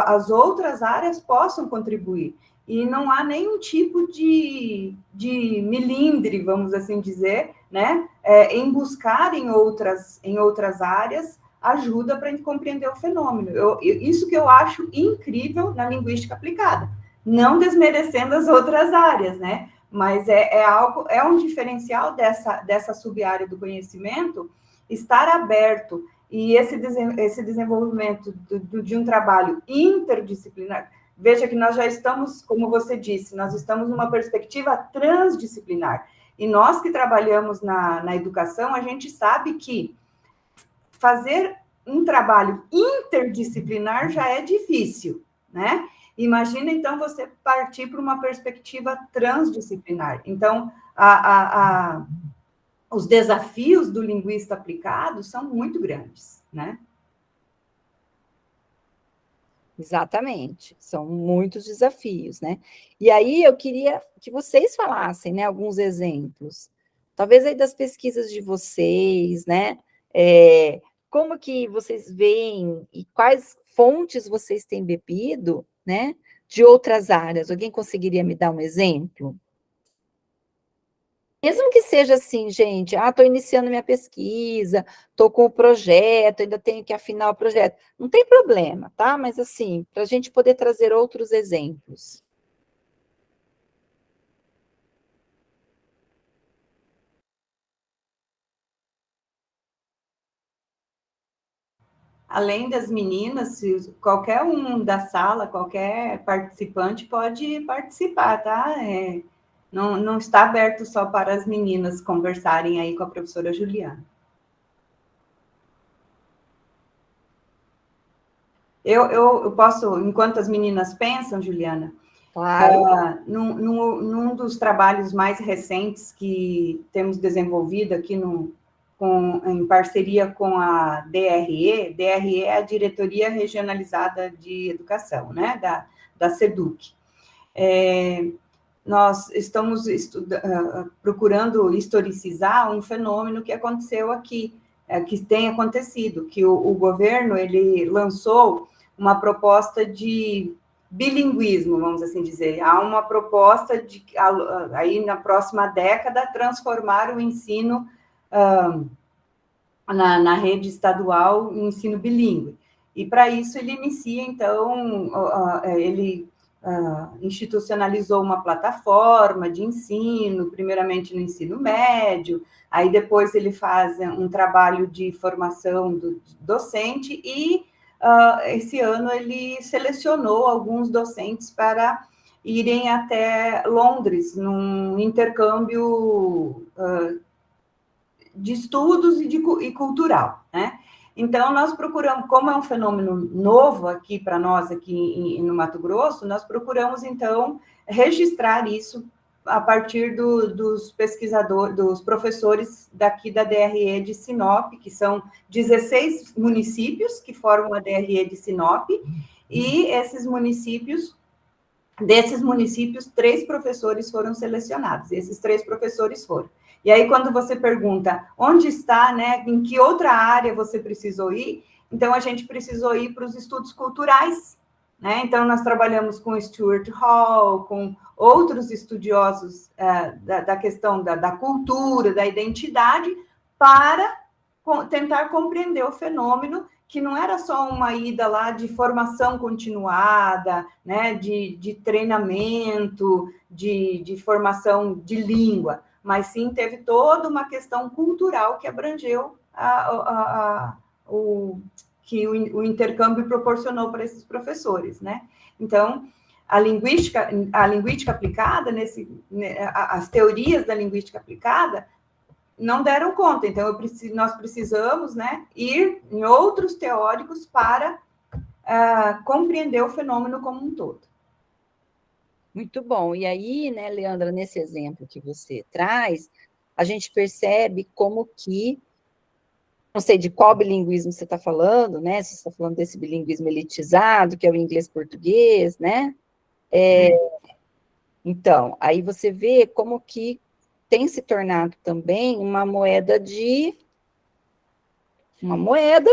as outras áreas possam contribuir. E não há nenhum tipo de milindre, vamos assim dizer, né, em buscar em outras áreas ajuda para a gente compreender o fenômeno. Isso que eu acho incrível na linguística aplicada, não desmerecendo as outras áreas, né? Mas é um diferencial dessa sub-área do conhecimento estar aberto, e esse desenvolvimento de um trabalho interdisciplinar. Veja que nós já estamos, como você disse, nós estamos numa perspectiva transdisciplinar. E nós que trabalhamos na educação, a gente sabe que fazer um trabalho interdisciplinar já é difícil, né? Imagina, então, você partir para uma perspectiva transdisciplinar. Então, os desafios do linguista aplicado são muito grandes, né? Exatamente, são muitos desafios, né? E aí eu queria que vocês falassem, né, alguns exemplos, talvez aí das pesquisas de vocês, né? Como que vocês veem e quais fontes vocês têm bebido, né, de outras áreas? Alguém conseguiria me dar um exemplo? Mesmo que seja assim, gente, estou iniciando minha pesquisa, estou com o projeto, ainda tenho que afinar o projeto. Não tem problema, tá? Mas assim, para a gente poder trazer outros exemplos. Além das meninas, qualquer um da sala, qualquer participante pode participar, tá? Não está aberto só para as meninas conversarem aí com a professora Juliana. Eu posso, enquanto as meninas pensam, Juliana, Claro. num dos trabalhos mais recentes que temos desenvolvido aqui em parceria com a DRE é a Diretoria Regionalizada de Educação, né, da SEDUC. nós estamos procurando historicizar um fenômeno que aconteceu aqui, que tem acontecido, que o governo, ele lançou uma proposta de bilinguismo, vamos assim dizer. Há uma proposta de, aí na próxima década, transformar o ensino na rede estadual em ensino bilíngue. E, para isso, ele inicia, então, ele institucionalizou uma plataforma de ensino, primeiramente no ensino médio, aí depois ele faz um trabalho de formação do docente e esse ano ele selecionou alguns docentes para irem até Londres, num intercâmbio de estudos e cultural, né? Então, nós procuramos, como é um fenômeno novo aqui para nós, aqui no Mato Grosso, nós procuramos, então, registrar isso a partir dos pesquisadores, dos professores daqui da DRE de Sinop, que são 16 municípios que formam a DRE de Sinop, e desses municípios, 3 professores foram selecionados, esses 3 professores foram. E aí, quando você pergunta onde está, né, em que outra área você precisou ir, então a gente precisou ir para os estudos culturais, né? Então, nós trabalhamos com Stuart Hall, com outros estudiosos da questão da cultura, da identidade, para tentar compreender o fenômeno, que não era só uma ida lá de formação continuada, né, de treinamento, de formação de língua, mas sim teve toda uma questão cultural que abrangeu o intercâmbio proporcionou para esses professores, né? Então, a linguística aplicada, as teorias da linguística aplicada não deram conta, então nós precisamos, né, ir em outros teóricos para compreender o fenômeno como um todo. Muito bom. E aí, né, Leandra, nesse exemplo que você traz, a gente percebe como que, não sei de qual bilinguismo você está falando, né? Se você está falando desse bilinguismo elitizado, que é o inglês-português, né? Então, aí você vê como que tem se tornado também uma moeda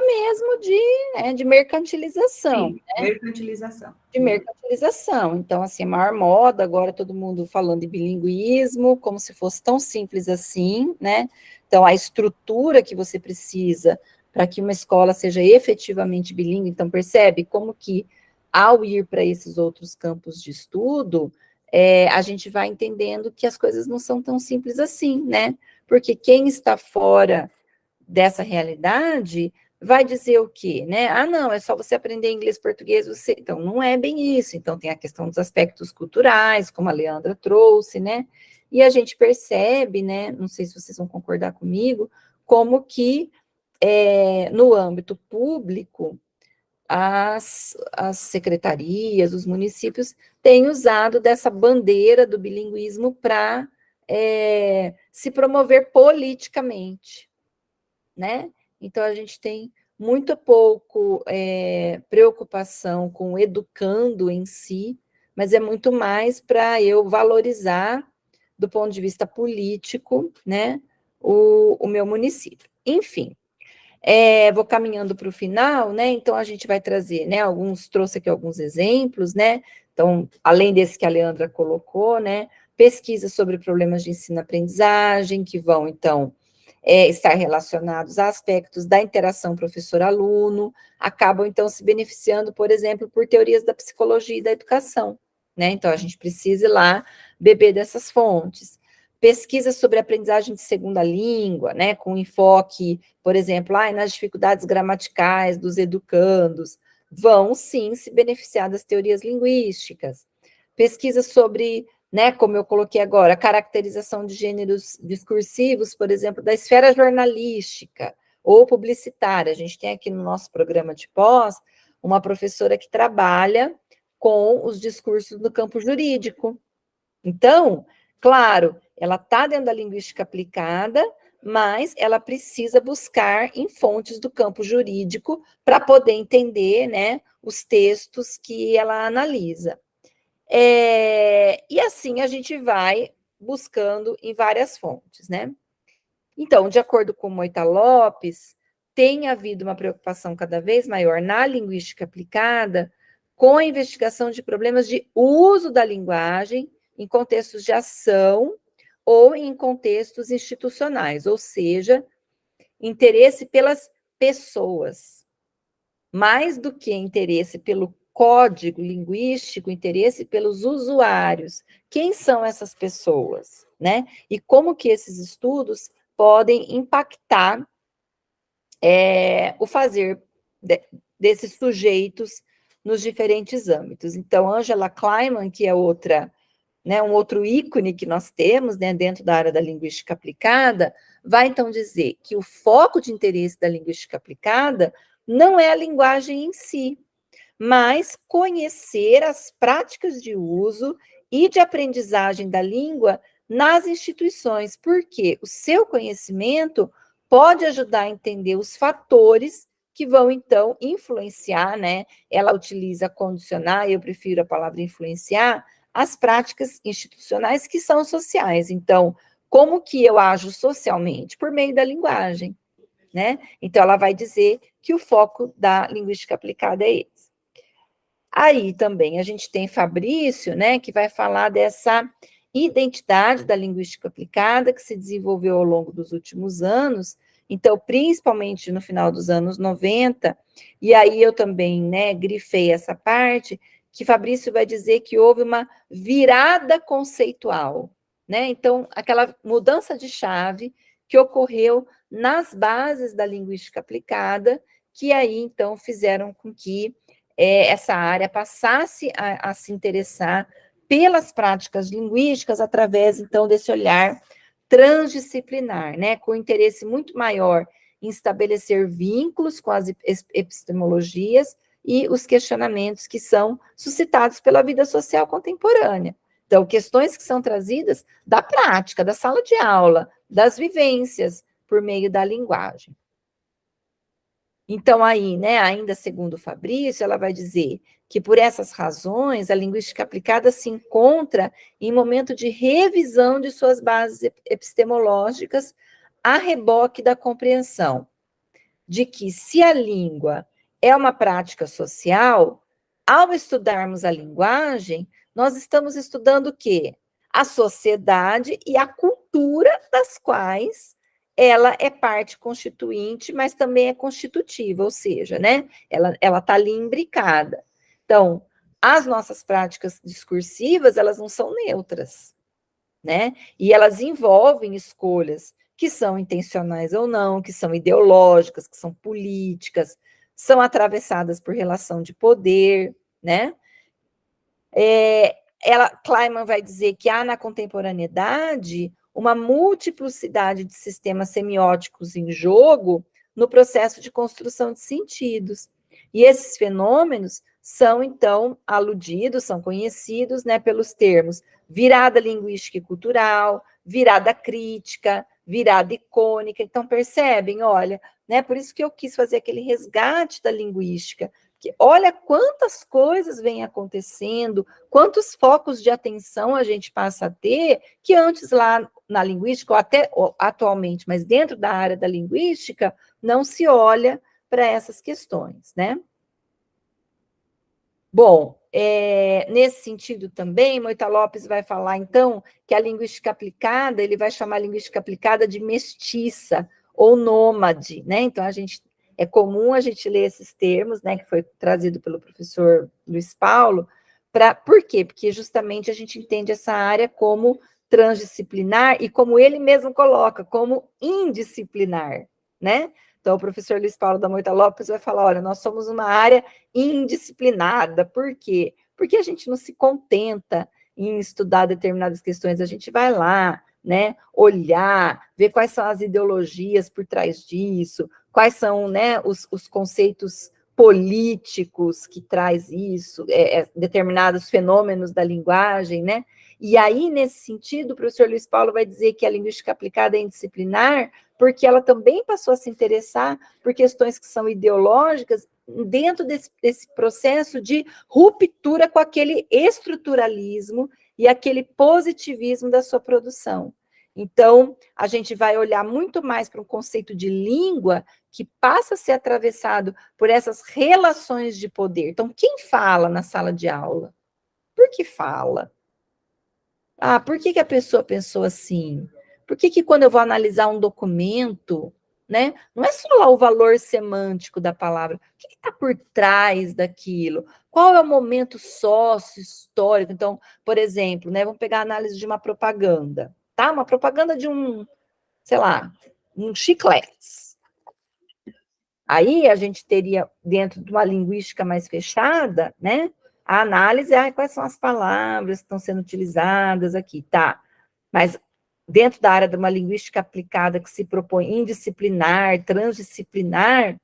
mesmo de mercantilização. Sim, né? Mercantilização. De mercantilização. Então, assim, a maior moda, agora todo mundo falando de bilinguismo, como se fosse tão simples assim, né? Então, a estrutura que você precisa para que uma escola seja efetivamente bilíngue, então percebe como que, ao ir para esses outros campos de estudo, a gente vai entendendo que as coisas não são tão simples assim, né? Porque quem está fora dessa realidade vai dizer o quê, né? Ah, não, é só você aprender inglês, português, Então, não é bem isso. Então, tem a questão dos aspectos culturais, como a Leandra trouxe, né? E a gente percebe, né? Não sei se vocês vão concordar comigo, como que no âmbito público, as secretarias, os municípios têm usado dessa bandeira do bilinguismo para se promover politicamente, né? Então, a gente tem muito pouco preocupação com o educando em si, mas é muito mais para eu valorizar, do ponto de vista político, né, o meu município. Enfim, vou caminhando para o final, né? Então, a gente vai trazer, né? Trouxe aqui alguns exemplos, né? Então, além desse que a Leandra colocou, né? Pesquisas sobre problemas de ensino-aprendizagem, que vão, então, estar relacionados a aspectos da interação professor-aluno, acabam, então, se beneficiando, por exemplo, por teorias da psicologia e da educação, né? Então, a gente precisa ir lá beber dessas fontes. Pesquisas sobre aprendizagem de segunda língua, né, com enfoque, por exemplo, nas dificuldades gramaticais dos educandos, vão, sim, se beneficiar das teorias linguísticas. Pesquisas sobre, né, como eu coloquei agora, a caracterização de gêneros discursivos, por exemplo, da esfera jornalística ou publicitária. A gente tem aqui no nosso programa de pós uma professora que trabalha com os discursos no campo jurídico. Então, claro, ela está dentro da linguística aplicada, mas ela precisa buscar em fontes do campo jurídico para poder entender, né, os textos que ela analisa. E assim a gente vai buscando em várias fontes, né? Então, de acordo com Moita Lopes, tem havido uma preocupação cada vez maior na linguística aplicada com a investigação de problemas de uso da linguagem em contextos de ação ou em contextos institucionais, ou seja, interesse pelas pessoas, mais do que interesse pelo código linguístico, interesse pelos usuários. Quem são essas pessoas, né? E como que esses estudos podem impactar o fazer desses sujeitos nos diferentes âmbitos. Então, Angela Kleiman, que é outra, né, um outro ícone que nós temos, né, dentro da área da linguística aplicada, vai então dizer que o foco de interesse da linguística aplicada não é a linguagem em si, mas conhecer as práticas de uso e de aprendizagem da língua nas instituições, porque o seu conhecimento pode ajudar a entender os fatores que vão, então, influenciar, né? Ela utiliza condicionar, eu prefiro a palavra influenciar, as práticas institucionais que são sociais. Então, como que eu ajo socialmente? Por meio da linguagem, né? Então, ela vai dizer que o foco da linguística aplicada é esse. Aí também a gente tem Fabrício, né, que vai falar dessa identidade da linguística aplicada que se desenvolveu ao longo dos últimos anos, então, principalmente no final dos anos 90, e aí eu também, né, grifei essa parte, que Fabrício vai dizer que houve uma virada conceitual, né, então, aquela mudança de chave que ocorreu nas bases da linguística aplicada, que aí, então, fizeram com que essa área passasse a se interessar pelas práticas linguísticas através, então, desse olhar transdisciplinar, né, com interesse muito maior em estabelecer vínculos com as epistemologias e os questionamentos que são suscitados pela vida social contemporânea. Então, questões que são trazidas da prática, da sala de aula, das vivências, por meio da linguagem. Então, aí, né, ainda segundo Fabrício, ela vai dizer que, por essas razões, a linguística aplicada se encontra em momento de revisão de suas bases epistemológicas a reboque da compreensão de que, se a língua é uma prática social, ao estudarmos a linguagem, nós estamos estudando o quê? A sociedade e a cultura das quais ela é parte constituinte, mas também é constitutiva, ou seja, né, ela está ali imbricada. Então, as nossas práticas discursivas, elas não são neutras, né, e elas envolvem escolhas que são intencionais ou não, que são ideológicas, que são políticas, são atravessadas por relação de poder, né, Kleiman vai dizer que há na contemporaneidade uma multiplicidade de sistemas semióticos em jogo no processo de construção de sentidos. E esses fenômenos são, então, aludidos, são conhecidos, né, pelos termos virada linguística e cultural, virada crítica, virada icônica. Então, percebem, olha, né, por isso que eu quis fazer aquele resgate da linguística, que olha quantas coisas vêm acontecendo, quantos focos de atenção a gente passa a ter, que antes lá na linguística, ou até atualmente, mas dentro da área da linguística, não se olha para essas questões, né? Bom, nesse sentido também, Moita Lopes vai falar, então, que a linguística aplicada, ele vai chamar a linguística aplicada de mestiça ou nômade, né? Então, é comum a gente ler esses termos, né, que foi trazido pelo professor Luiz Paulo, por quê? Porque justamente a gente entende essa área como transdisciplinar e, como ele mesmo coloca, como indisciplinar, né? Então, o professor Luiz Paulo da Moita Lopes vai falar, olha, nós somos uma área indisciplinada. Por quê? Porque a gente não se contenta em estudar determinadas questões, a gente vai lá, né, olhar, ver quais são as ideologias por trás disso, quais são, né, os conceitos políticos que traz isso, determinados fenômenos da linguagem, né? E aí, nesse sentido, o professor Luiz Paulo vai dizer que a linguística aplicada é indisciplinar porque ela também passou a se interessar por questões que são ideológicas dentro desse processo de ruptura com aquele estruturalismo e aquele positivismo da sua produção. Então, a gente vai olhar muito mais para um conceito de língua que passa a ser atravessado por essas relações de poder. Então, quem fala na sala de aula? Por que fala? Ah, por que a pessoa pensou assim? Por que quando eu vou analisar um documento, né, não é só lá o valor semântico da palavra, o que está por trás daquilo? Qual é o momento sócio-histórico? Então, por exemplo, né, vamos pegar a análise de uma propaganda, tá? Uma propaganda de sei lá, um chicletes. Aí a gente teria, dentro de uma linguística mais fechada, né, a análise, quais são as palavras que estão sendo utilizadas aqui, tá? Mas dentro da área de uma linguística aplicada que se propõe indisciplinar, transdisciplinar,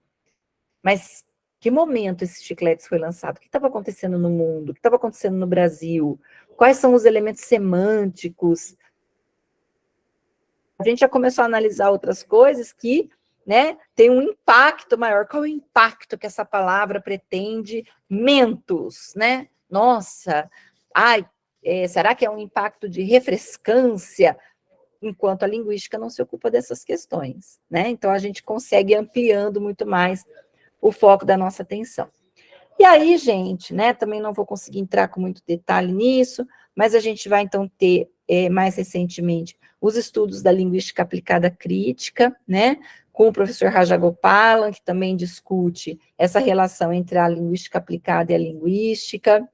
mas que momento esse chicletes foi lançado? O que estava acontecendo no mundo? O que estava acontecendo no Brasil? Quais são os elementos semânticos? A gente já começou a analisar outras coisas que, né, tem um impacto maior. Qual é o impacto que essa palavra pretende? Mentos, né? Nossa, será que é um impacto de refrescância? Enquanto a linguística não se ocupa dessas questões, né? Então, a gente consegue ir ampliando muito mais o foco da nossa atenção. E aí, gente, né, também não vou conseguir entrar com muito detalhe nisso, mas a gente vai, então, ter, mais recentemente, os estudos da linguística aplicada crítica, né, com o professor Rajagopalan, que também discute essa relação entre a linguística aplicada e a linguística.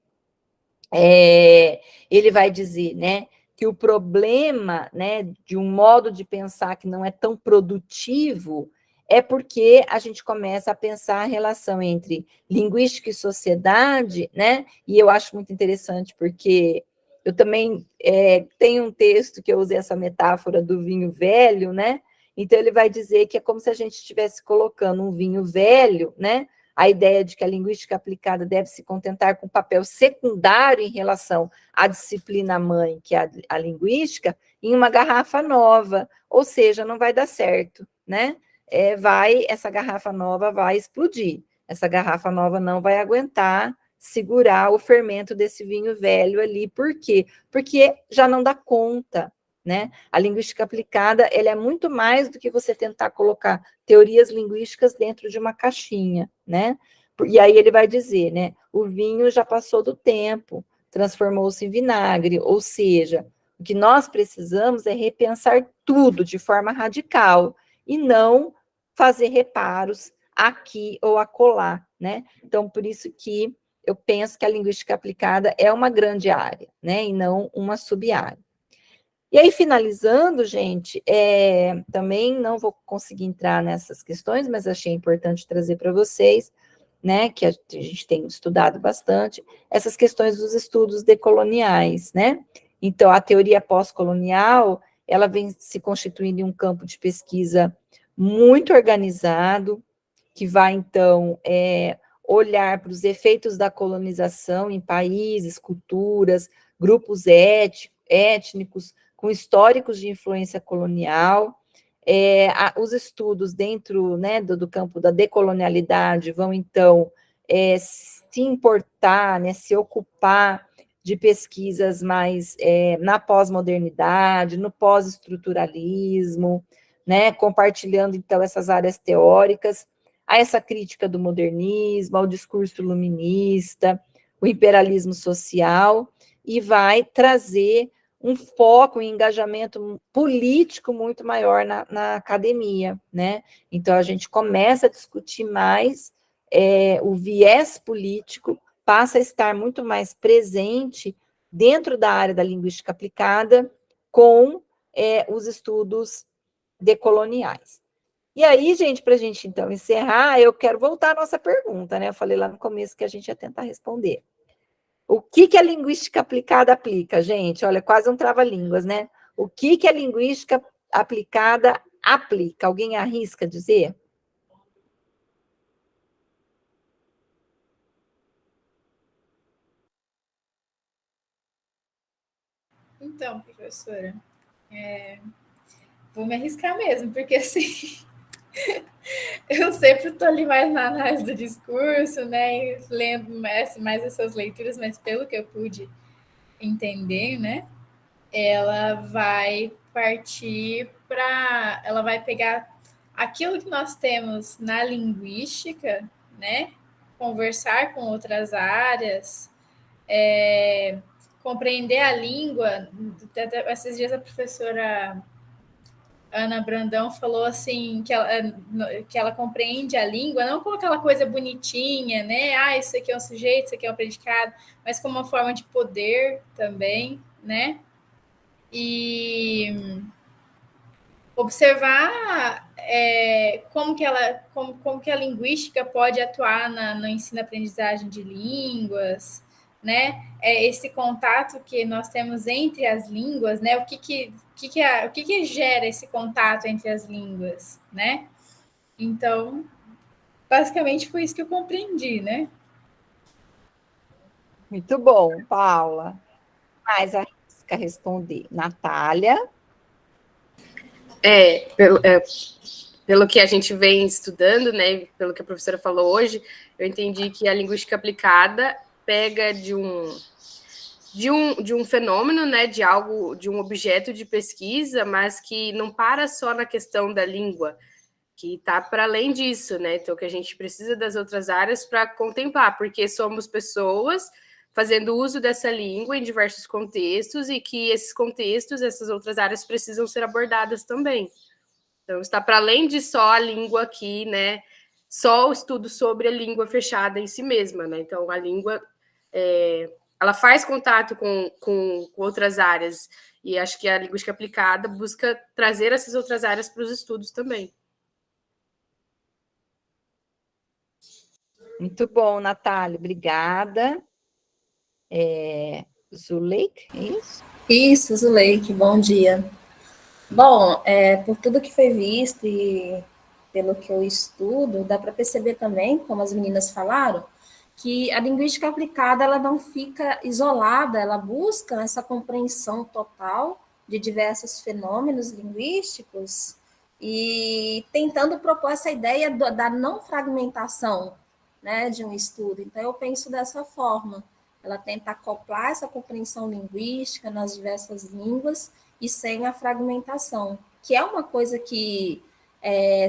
Ele vai dizer, né, que o problema, né, de um modo de pensar que não é tão produtivo é porque a gente começa a pensar a relação entre linguística e sociedade, né, e eu acho muito interessante porque eu também tenho um texto que eu usei essa metáfora do vinho velho, né, então ele vai dizer que é como se a gente estivesse colocando um vinho velho, né, a ideia de que a linguística aplicada deve se contentar com um papel secundário em relação à disciplina mãe, que é a linguística, em uma garrafa nova, ou seja, não vai dar certo, né? Essa garrafa nova vai explodir, essa garrafa nova não vai aguentar segurar o fermento desse vinho velho ali, por quê? Porque já não dá conta, né? A linguística aplicada, ela é muito mais do que você tentar colocar teorias linguísticas dentro de uma caixinha, né? E aí ele vai dizer, né? O vinho já passou do tempo, transformou-se em vinagre, ou seja, o que nós precisamos é repensar tudo de forma radical e não fazer reparos aqui ou acolá, né? Então, por isso que eu penso que a linguística aplicada é uma grande área, né? E não uma sub-área. E aí, finalizando, gente, também não vou conseguir entrar nessas questões, mas achei importante trazer para vocês, né, que a gente tem estudado bastante, essas questões dos estudos decoloniais, né? Então, a teoria pós-colonial, ela vem se constituindo em um campo de pesquisa muito organizado, que vai, então, olhar para os efeitos da colonização em países, culturas, grupos étnicos, com históricos de influência colonial. Os estudos dentro, né, do campo da decolonialidade vão, então, se importar, né, se ocupar de pesquisas mais na pós-modernidade, no pós-estruturalismo, né, compartilhando, então, essas áreas teóricas, a essa crítica do modernismo, ao discurso iluminista, o imperialismo social, e vai trazer um foco, um engajamento político muito maior na academia, né? Então, a gente começa a discutir mais, o viés político passa a estar muito mais presente dentro da área da linguística aplicada com os estudos decoloniais. E aí, gente, para a gente, então, encerrar, eu quero voltar à nossa pergunta, né? Eu falei lá no começo que a gente ia tentar responder. O que a linguística aplicada aplica, gente? Olha, quase um trava-línguas, né? O que a linguística aplicada aplica? Alguém arrisca dizer? Então, professora, vou me arriscar mesmo, porque assim, eu sempre estou ali mais na análise do discurso, né, lendo mais essas leituras, mas pelo que eu pude entender, né, ela vai partir para, ela vai pegar aquilo que nós temos na linguística, né, conversar com outras áreas, compreender a língua. Esses dias a professora Ana Brandão falou assim que ela compreende a língua não como aquela coisa bonitinha, né? Ah, isso aqui é um sujeito, isso aqui é um predicado, mas como uma forma de poder também, né? E observar como que a linguística pode atuar no ensino-aprendizagem de línguas, né? Esse contato que nós temos entre as línguas, né? O que gera esse contato entre as línguas, né? Então, basicamente foi isso que eu compreendi, né? Muito bom, Paula. Mais arrisca responder. Natália? Pelo que a gente vem estudando, né, pelo que a professora falou hoje, eu entendi que a linguística aplicada pega de um fenômeno, né, de um objeto de pesquisa, mas que não para só na questão da língua, que está para além disso, né? Então, que a gente precisa das outras áreas para contemplar, porque somos pessoas fazendo uso dessa língua em diversos contextos e que esses contextos, essas outras áreas precisam ser abordadas também. Então, está para além de só a língua aqui, né? Só o estudo sobre a língua fechada em si mesma, né? Então, a língua, ela faz contato com outras áreas, e acho que a linguística aplicada busca trazer essas outras áreas para os estudos também. Muito bom, Natália, obrigada. Zuleika, é isso? Isso, Zuleika, bom dia. Bom, por tudo que foi visto e pelo que eu estudo, dá para perceber também, como as meninas falaram, que a linguística aplicada ela não fica isolada, ela busca essa compreensão total de diversos fenômenos linguísticos e tentando propor essa ideia da não fragmentação, né, de um estudo. Então, eu penso dessa forma. Ela tenta acoplar essa compreensão linguística nas diversas línguas e sem a fragmentação, que é uma coisa que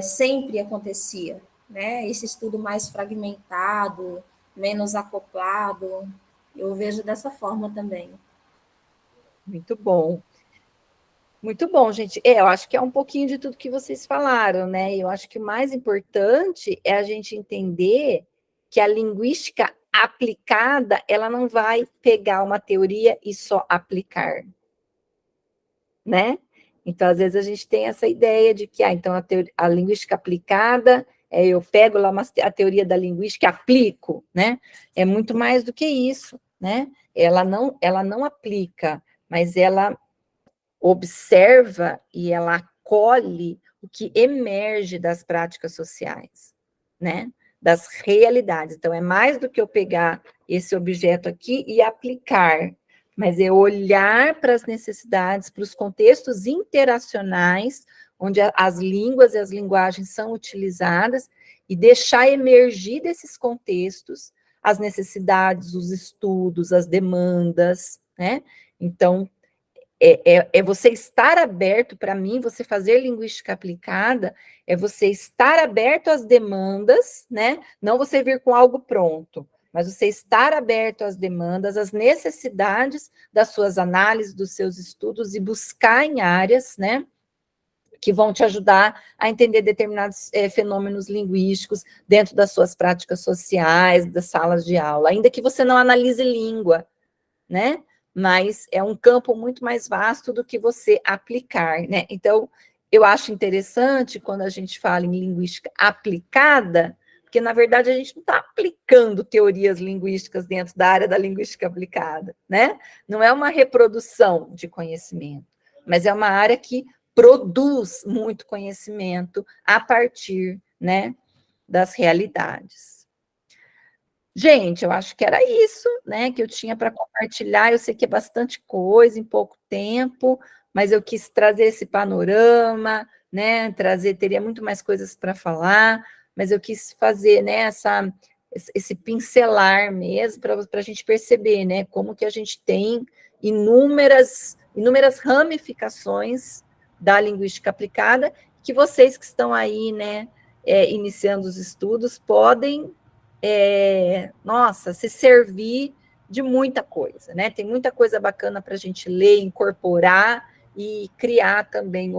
sempre acontecia, né? Esse estudo mais fragmentado, menos acoplado, eu vejo dessa forma também. Muito bom. Muito bom, gente. Eu acho que é um pouquinho de tudo que vocês falaram, né? Eu acho que o mais importante é a gente entender que a linguística aplicada, ela não vai pegar uma teoria e só aplicar, né? Então, às vezes, a gente tem essa ideia de que, então, a linguística aplicada, eu pego lá a teoria da linguística e aplico, né? É muito mais do que isso, né? Ela não aplica, mas ela observa e ela acolhe o que emerge das práticas sociais, né? Das realidades. Então, é mais do que eu pegar esse objeto aqui e aplicar, mas é olhar para as necessidades, para os contextos interacionais, onde as línguas e as linguagens são utilizadas, e deixar emergir desses contextos as necessidades, os estudos, as demandas, né? Então, é você estar aberto, para mim, você fazer linguística aplicada, é você estar aberto às demandas, né? Não você vir com algo pronto, mas você estar aberto às demandas, às necessidades das suas análises, dos seus estudos, e buscar em áreas, né, que vão te ajudar a entender determinados fenômenos linguísticos dentro das suas práticas sociais, das salas de aula, ainda que você não analise língua, né? Mas é um campo muito mais vasto do que você aplicar, né? Então, eu acho interessante quando a gente fala em linguística aplicada, porque, na verdade, a gente não está aplicando teorias linguísticas dentro da área da linguística aplicada, né? Não é uma reprodução de conhecimento, mas é uma área que produz muito conhecimento a partir, né, das realidades. Gente, eu acho que era isso, né, que eu tinha para compartilhar. Eu sei que é bastante coisa em pouco tempo, mas eu quis trazer esse panorama, né, teria muito mais coisas para falar, mas eu quis fazer, né, esse pincelar mesmo, para a gente perceber, né, como que a gente tem inúmeras ramificações da linguística aplicada, que vocês que estão aí, né, iniciando os estudos, podem, se servir de muita coisa, né? Tem muita coisa bacana para a gente ler, incorporar e criar também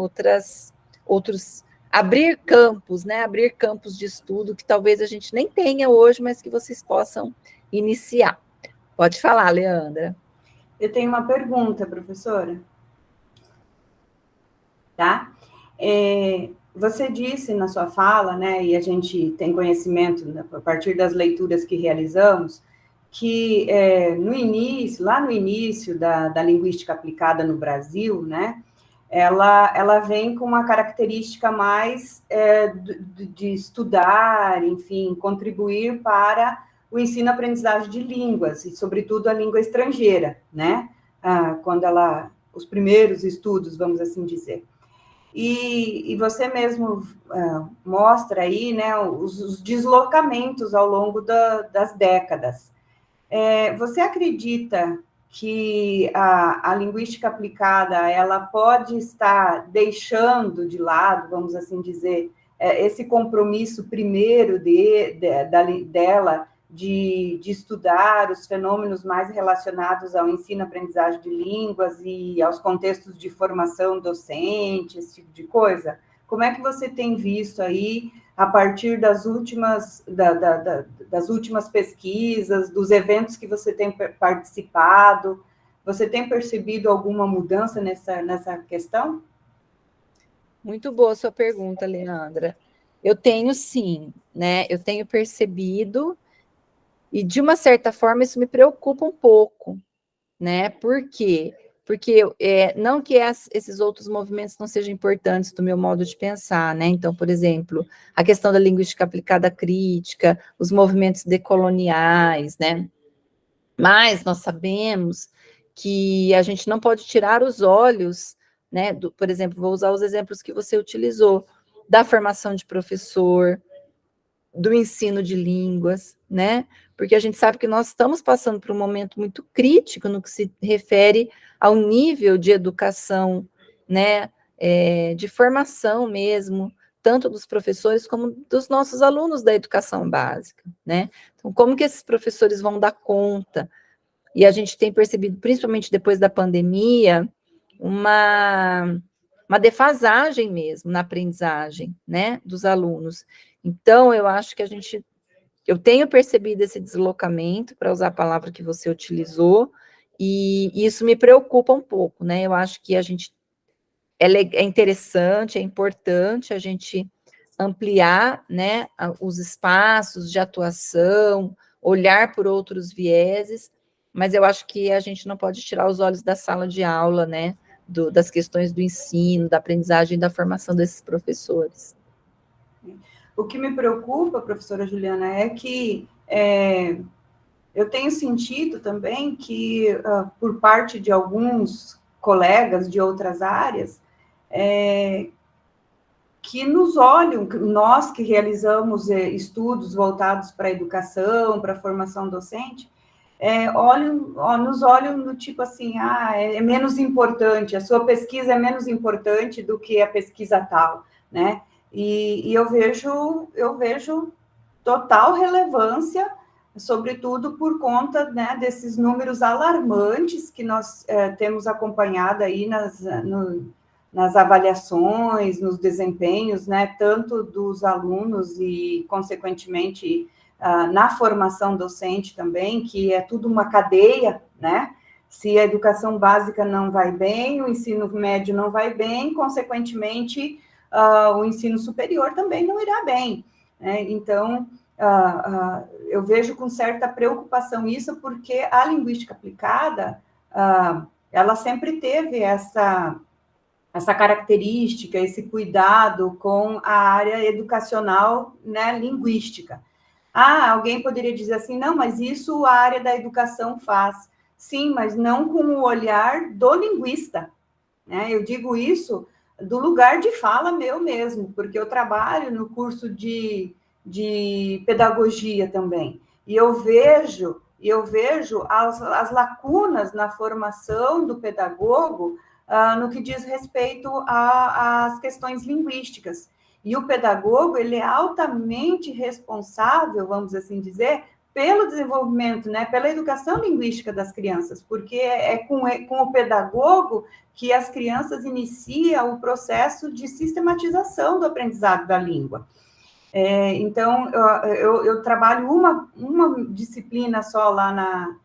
abrir campos, né? Abrir campos de estudo que talvez a gente nem tenha hoje, mas que vocês possam iniciar. Pode falar, Leandra. Eu tenho uma pergunta, professora. Tá? Você disse na sua fala, né, e a gente tem conhecimento, né, a partir das leituras que realizamos, que lá no início da linguística aplicada no Brasil, né, ela vem com uma característica mais de estudar, enfim, contribuir para o ensino-aprendizagem de línguas, e sobretudo a língua estrangeira, né, os primeiros estudos, vamos assim dizer. E você mesmo mostra aí, né, os deslocamentos ao longo das décadas. Você acredita que a linguística aplicada ela pode estar deixando de lado, vamos assim dizer, esse compromisso primeiro dela de estudar os fenômenos mais relacionados ao ensino-aprendizagem de línguas e aos contextos de formação docente, esse tipo de coisa? Como é que você tem visto aí, a partir das últimas pesquisas, dos eventos que você tem participado, você tem percebido alguma mudança nessa questão? Muito boa a sua pergunta, Leandra. Eu tenho sim, né? Eu tenho percebido, e de uma certa forma isso me preocupa um pouco, né? Por quê? Porque não que esses outros movimentos não sejam importantes do meu modo de pensar, né? Então, por exemplo, a questão da linguística aplicada crítica, os movimentos decoloniais, né? Mas nós sabemos que a gente não pode tirar os olhos, né? Por exemplo, vou usar os exemplos que você utilizou, da formação de professor, do ensino de línguas, né? Porque a gente sabe que nós estamos passando por um momento muito crítico no que se refere ao nível de educação, né? De formação mesmo, tanto dos professores como dos nossos alunos da educação básica, né? Então, como que esses professores vão dar conta? E a gente tem percebido, principalmente depois da pandemia, uma defasagem mesmo na aprendizagem, né, dos alunos. Então, eu acho que eu tenho percebido esse deslocamento, para usar a palavra que você utilizou, e isso me preocupa um pouco, né, eu acho que é interessante, é importante a gente ampliar, né, os espaços de atuação, olhar por outros vieses, mas eu acho que a gente não pode tirar os olhos da sala de aula, né, das questões do ensino, da aprendizagem e da formação desses professores. O que me preocupa, professora Juliana, é que eu tenho sentido também que, por parte de alguns colegas de outras áreas, que nos olham, nós que realizamos estudos voltados para a educação, para a formação docente, nos olham do tipo assim, é menos importante, a sua pesquisa é menos importante do que a pesquisa tal, né? E eu vejo total relevância, sobretudo por conta, né, desses números alarmantes que nós temos acompanhado aí nas avaliações, nos desempenhos, né, tanto dos alunos e, consequentemente, na formação docente também, que é tudo uma cadeia, né? Se a educação básica não vai bem, o ensino médio não vai bem, consequentemente, o ensino superior também não irá bem, né? Então, eu vejo com certa preocupação isso, porque a linguística aplicada, ela sempre teve essa característica, esse cuidado com a área educacional, né, linguística. Alguém poderia dizer assim, não, mas isso a área da educação faz. Sim, mas não com o olhar do linguista, né? Eu digo isso do lugar de fala meu mesmo, porque eu trabalho no curso de pedagogia também, e eu vejo as lacunas na formação do pedagogo no que diz respeito às questões linguísticas. E o pedagogo, ele é altamente responsável, vamos assim dizer, pelo desenvolvimento, né, pela educação linguística das crianças, porque é com o pedagogo que as crianças iniciam o processo de sistematização do aprendizado da língua. Então, eu trabalho uma disciplina só lá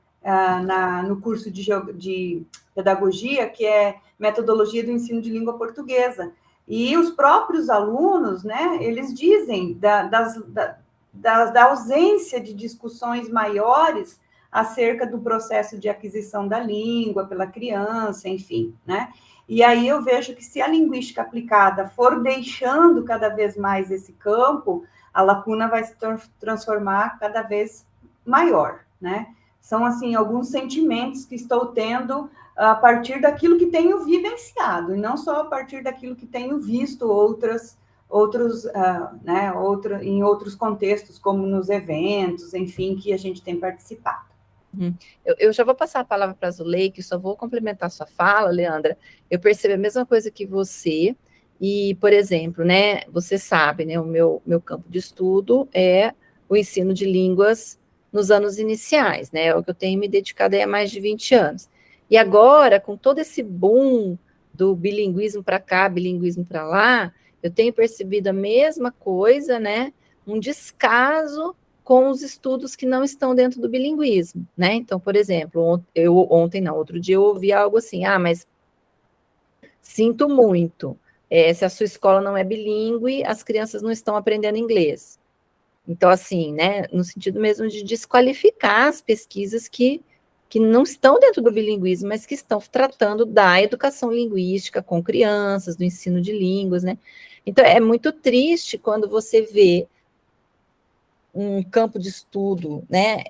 no curso de pedagogia, que é metodologia do ensino de língua portuguesa. E os próprios alunos, né, eles dizem da ausência de discussões maiores acerca do processo de aquisição da língua pela criança, enfim, né? E aí eu vejo que se a linguística aplicada for deixando cada vez mais esse campo, a lacuna vai se transformar cada vez maior, né? São, assim, alguns sentimentos que estou tendo a partir daquilo que tenho vivenciado, e não só a partir daquilo que tenho visto em outros contextos, como nos eventos, enfim, que a gente tem participado. Eu já vou passar a palavra para a Zuleika, só vou complementar a sua fala, Leandra. Eu percebo a mesma coisa que você, e, por exemplo, né, você sabe, né, o meu campo de estudo é o ensino de línguas nos anos iniciais, né, é o que eu tenho me dedicado aí há mais de 20 anos. E agora, com todo esse boom do bilinguismo para cá, bilinguismo para lá, eu tenho percebido a mesma coisa, né, um descaso com os estudos que não estão dentro do bilinguismo, né? Então, por exemplo, outro dia eu ouvi algo assim, mas sinto muito, se a sua escola não é bilíngue, as crianças não estão aprendendo inglês. Então, assim, né, no sentido mesmo de desqualificar as pesquisas que não estão dentro do bilinguismo, mas que estão tratando da educação linguística com crianças, do ensino de línguas, né? Então, é muito triste quando você vê um campo de estudo, né,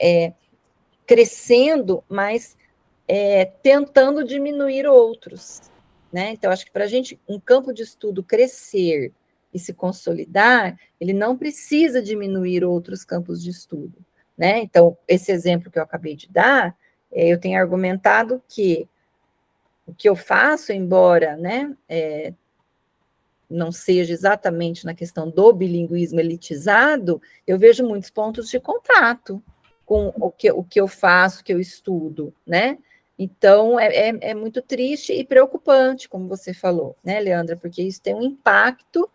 crescendo, mas tentando diminuir outros, né? Então, acho que para a gente, um campo de estudo crescer e se consolidar, ele não precisa diminuir outros campos de estudo, né? Então, esse exemplo que eu acabei de dar, eu tenho argumentado que o que eu faço, embora, né, não seja exatamente na questão do bilinguismo elitizado, eu vejo muitos pontos de contato com o que eu faço, o que eu estudo, né? Então, é muito triste e preocupante, como você falou, né, Leandra? Porque isso tem um impacto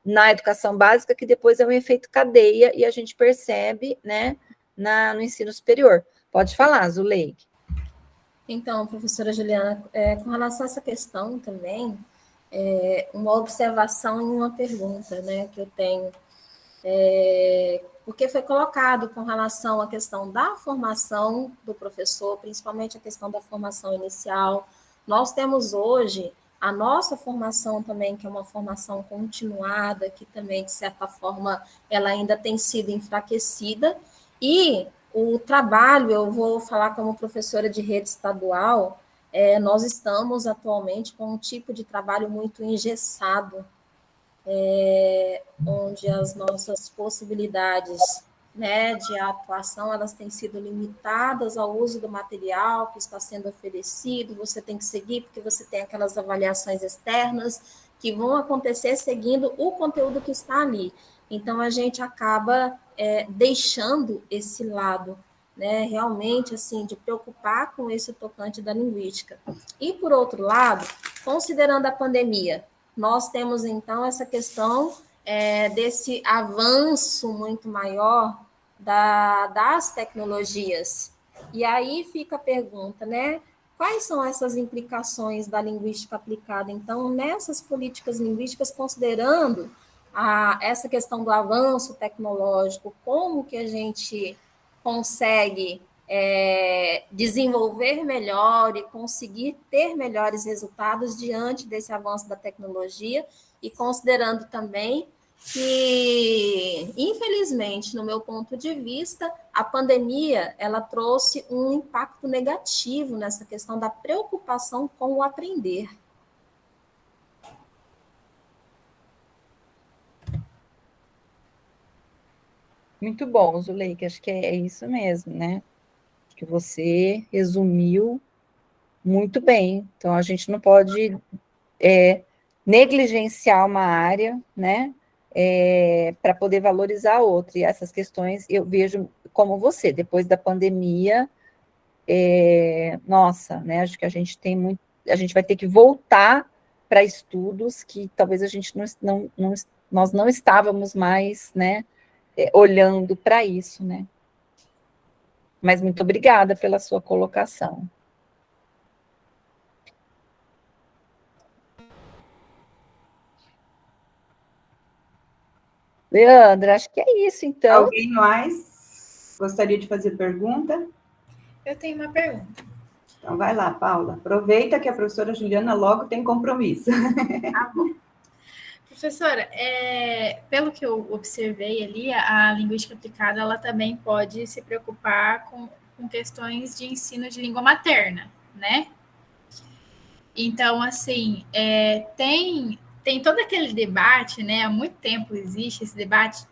na educação básica que depois é um efeito cadeia e a gente percebe, né, no ensino superior. Pode falar, Zuleika. Então, professora Juliana, com relação a essa questão também, uma observação e uma pergunta, né, que eu tenho, porque foi colocado com relação à questão da formação do professor, principalmente a questão da formação inicial. Nós temos hoje a nossa formação também, que é uma formação continuada, que também, de certa forma, ela ainda tem sido enfraquecida, e o trabalho, eu vou falar como professora de rede estadual, nós estamos atualmente com um tipo de trabalho muito engessado, onde as nossas possibilidades, né, de atuação, elas têm sido limitadas ao uso do material que está sendo oferecido, você tem que seguir, porque você tem aquelas avaliações externas que vão acontecer seguindo o conteúdo que está ali. Então, a gente acaba deixando esse lado, né, realmente, assim, de preocupar com esse tocante da linguística. E, por outro lado, considerando a pandemia, nós temos, então, essa questão desse avanço muito maior das tecnologias. E aí fica a pergunta, né? Quais são essas implicações da linguística aplicada, então, nessas políticas linguísticas, considerando essa questão do avanço tecnológico, como que a gente consegue desenvolver melhor e conseguir ter melhores resultados diante desse avanço da tecnologia, e considerando também que, infelizmente, no meu ponto de vista, a pandemia ela trouxe um impacto negativo nessa questão da preocupação com o aprender. Muito bom, Zuleika, acho que é isso mesmo, né? Que você resumiu muito bem. Então, a gente não pode negligenciar uma área, né? Para poder valorizar a outra. E essas questões eu vejo como você, depois da pandemia, nossa, né? Acho que a gente tem muito, a gente vai ter que voltar para estudos que talvez a gente nós não estávamos mais, né? Olhando para isso, né? Mas muito obrigada pela sua colocação. Leandra, acho que é isso, então. Alguém mais gostaria de fazer pergunta? Eu tenho uma pergunta. Então, vai lá, Paula. Aproveita que a professora Juliana logo tem compromisso. Tá bom. Professora, pelo que eu observei ali, a linguística aplicada, ela também pode se preocupar com questões de ensino de língua materna, né? Então, assim, tem todo aquele debate, né? Há muito tempo existe esse debate,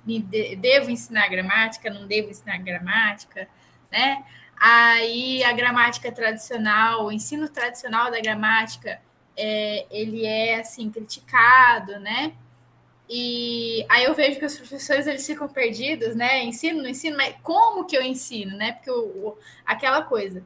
devo ensinar gramática, não devo ensinar gramática, né? Aí a gramática tradicional, o ensino tradicional da gramática, ele é, assim, criticado, né? E aí eu vejo que os professores, eles ficam perdidos, né? Ensino, não ensino, mas como que eu ensino, né? Porque aquela coisa,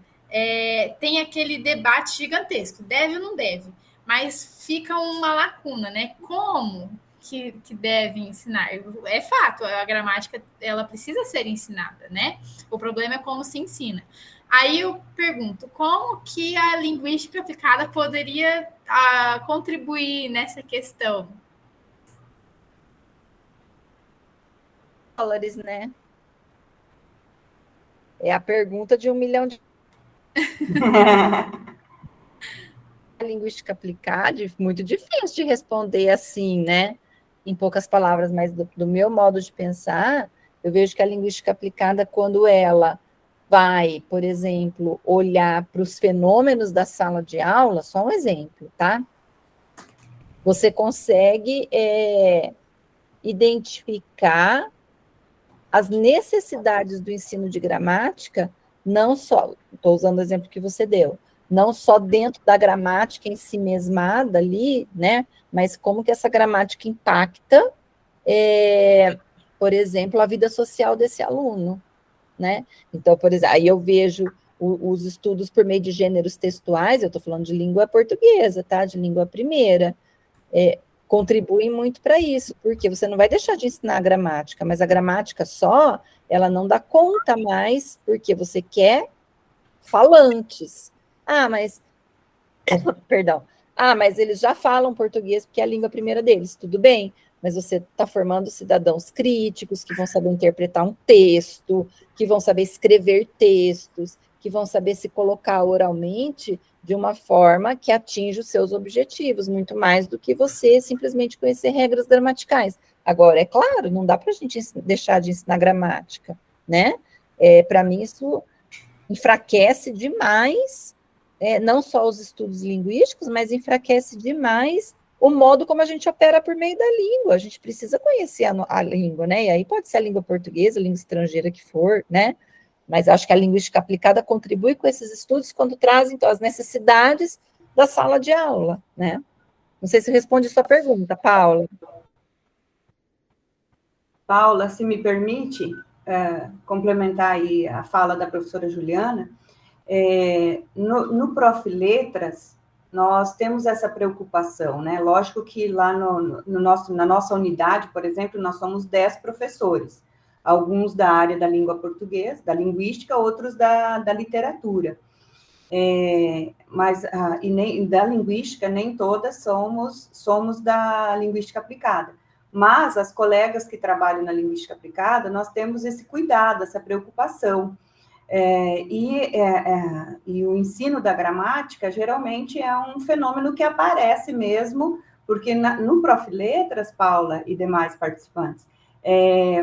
tem aquele debate gigantesco, deve ou não deve, mas fica uma lacuna, né? Como que deve ensinar? É fato, a gramática, ela precisa ser ensinada, né? O problema é como se ensina. Aí eu pergunto, como que a linguística aplicada poderia contribuir nessa questão? Dólares, né? É a pergunta de 1 milhão de linguística aplicada, muito difícil de responder assim, né? Em poucas palavras, mas do meu modo de pensar, eu vejo que a linguística aplicada, quando ela vai, por exemplo, olhar para os fenômenos da sala de aula, só um exemplo, tá? Você consegue identificar as necessidades do ensino de gramática, não só, estou usando o exemplo que você deu, não só dentro da gramática em si mesmada ali, né, mas como que essa gramática impacta, por exemplo, a vida social desse aluno, né? Então, por exemplo, aí eu vejo os estudos por meio de gêneros textuais, eu estou falando de língua portuguesa, tá? De língua primeira, contribuem muito para isso, porque você não vai deixar de ensinar a gramática, mas a gramática só, ela não dá conta mais, porque você quer falantes. Perdão. Mas eles já falam português porque é a língua primeira deles, tudo bem, mas você está formando cidadãos críticos que vão saber interpretar um texto, que vão saber escrever textos, que vão saber se colocar oralmente de uma forma que atinja os seus objetivos, muito mais do que você simplesmente conhecer regras gramaticais. Agora, é claro, não dá para a gente deixar de ensinar gramática, né? Para mim, isso enfraquece demais, não só os estudos linguísticos, mas enfraquece demais o modo como a gente opera por meio da língua. A gente precisa conhecer a língua, né? E aí pode ser a língua portuguesa, a língua estrangeira que for, né? Mas acho que a linguística aplicada contribui com esses estudos quando trazem, então, as necessidades da sala de aula, né? Não sei se responde a sua pergunta, Paula. Paula, se me permite complementar aí a fala da professora Juliana, no Prof. Letras, nós temos essa preocupação, né? Lógico que lá na nossa unidade, por exemplo, nós somos 10 professores, alguns da área da língua portuguesa, da linguística, outros da literatura. Mas e nem da linguística, nem todas somos da linguística aplicada. Mas as colegas que trabalham na linguística aplicada, nós temos esse cuidado, essa preocupação. E o ensino da gramática, geralmente, é um fenômeno que aparece mesmo, porque no Prof. Letras, Paula e demais participantes,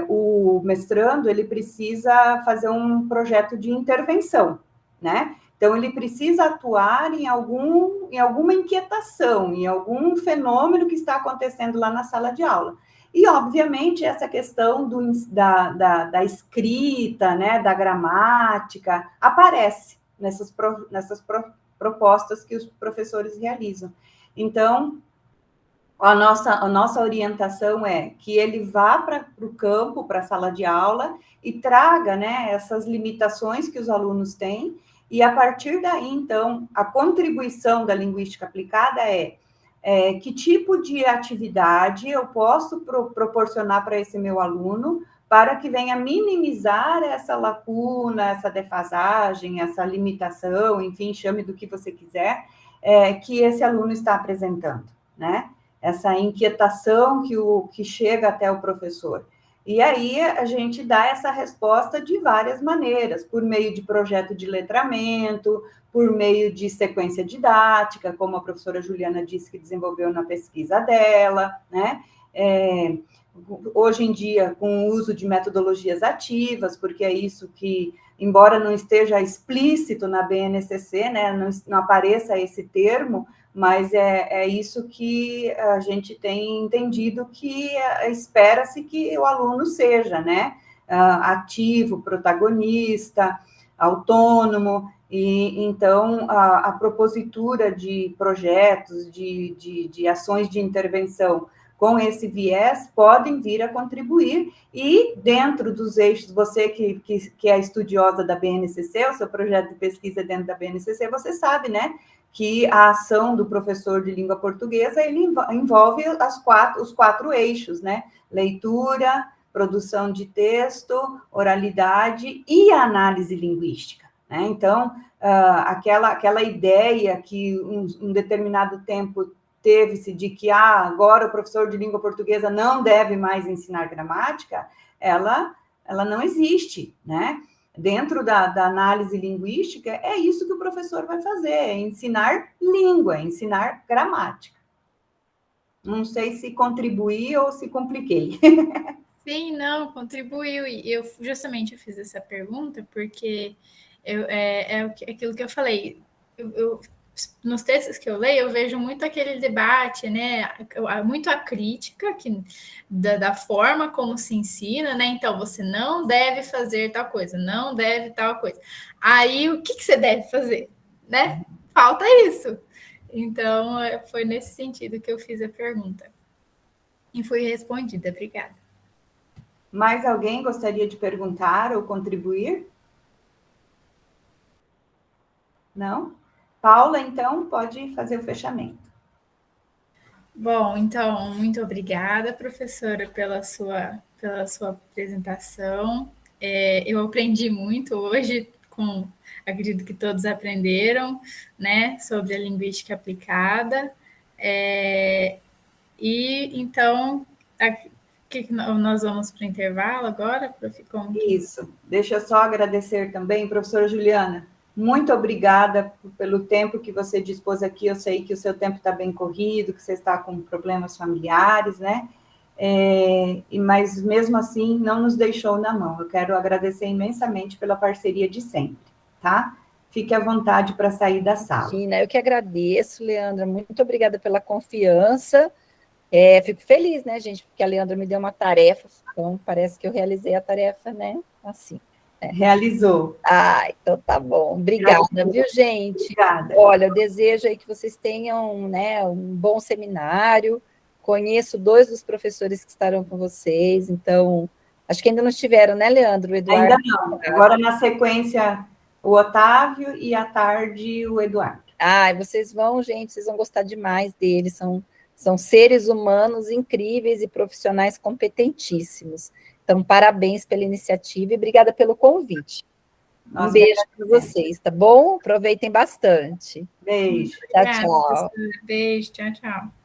o mestrando, ele precisa fazer um projeto de intervenção, né? Então, ele precisa atuar em alguma inquietação, em algum fenômeno que está acontecendo lá na sala de aula. E, obviamente, essa questão da escrita, né, da gramática, aparece nessas propostas que os professores realizam. Então, a nossa orientação é que ele vá para o campo, para a sala de aula, e traga, né, essas limitações que os alunos têm, e a partir daí, então, a contribuição da linguística aplicada é que tipo de atividade eu posso proporcionar para esse meu aluno para que venha minimizar essa lacuna, essa defasagem, essa limitação, enfim, chame do que você quiser, que esse aluno está apresentando, né? Essa inquietação que chega até o professor. E aí a gente dá essa resposta de várias maneiras, por meio de projeto de letramento, por meio de sequência didática, como a professora Juliana disse que desenvolveu na pesquisa dela, né? Hoje em dia, com o uso de metodologias ativas, porque é isso que, embora não esteja explícito na BNCC, né, não apareça esse termo, mas é isso que a gente tem entendido que espera-se que o aluno seja, né, ativo, protagonista, autônomo, e então a propositura de projetos, de ações de intervenção com esse viés podem vir a contribuir, e dentro dos eixos, você que é estudiosa da BNCC, o seu projeto de pesquisa dentro da BNCC, você sabe, né, que a ação do professor de língua portuguesa, ele envolve os quatro eixos, né? Leitura, produção de texto, oralidade e análise linguística, né? Então, aquela ideia que um determinado tempo teve-se de que agora o professor de língua portuguesa não deve mais ensinar gramática, ela não existe, né? Dentro da análise linguística, é isso que o professor vai fazer, é ensinar língua, ensinar gramática. Não sei se contribuí ou se compliquei. Sim, não, contribuiu. E eu justamente fiz essa pergunta porque aquilo que eu falei. Nos textos que eu leio, eu vejo muito aquele debate, né? Muito a crítica da forma como se ensina, né? Então, você não deve fazer tal coisa, não deve tal coisa. Aí, o que você deve fazer, né? Falta isso. Então, foi nesse sentido que eu fiz a pergunta. E fui respondida. Obrigada. Mais alguém gostaria de perguntar ou contribuir? Não? Paula, então, pode fazer o fechamento. Bom, então, muito obrigada, professora, pela sua apresentação. Eu aprendi muito hoje, acredito que todos aprenderam, né, sobre a linguística aplicada. E, então, nós vamos para o intervalo agora, prof? Isso. Deixa eu só agradecer também, professora Juliana. Muito obrigada pelo tempo que você dispôs aqui. Eu sei que o seu tempo está bem corrido, que você está com problemas familiares, né? Mas, mesmo assim, não nos deixou na mão. Eu quero agradecer imensamente pela parceria de sempre, tá? Fique à vontade para sair da sala. Imagina, eu que agradeço, Leandra. Muito obrigada pela confiança. Fico feliz, né, gente? Porque a Leandra me deu uma tarefa, então parece que eu realizei a tarefa, né? Assim. Realizou. Então tá bom. Obrigada, viu, gente? Obrigada. Olha, eu desejo aí que vocês tenham, né, um bom seminário. Conheço 2 dos professores que estarão com vocês, então, acho que ainda não estiveram, né, Leandro? O Eduardo. Ainda não. Agora, na sequência, o Otávio e à tarde o Eduardo. Vocês vão, gente, vocês vão gostar demais deles. São seres humanos incríveis e profissionais competentíssimos. Então, parabéns pela iniciativa e obrigada pelo convite. Um beijo para vocês, tá bom? Aproveitem bastante. Beijo. Tchau, tchau. Beijo, tchau, tchau.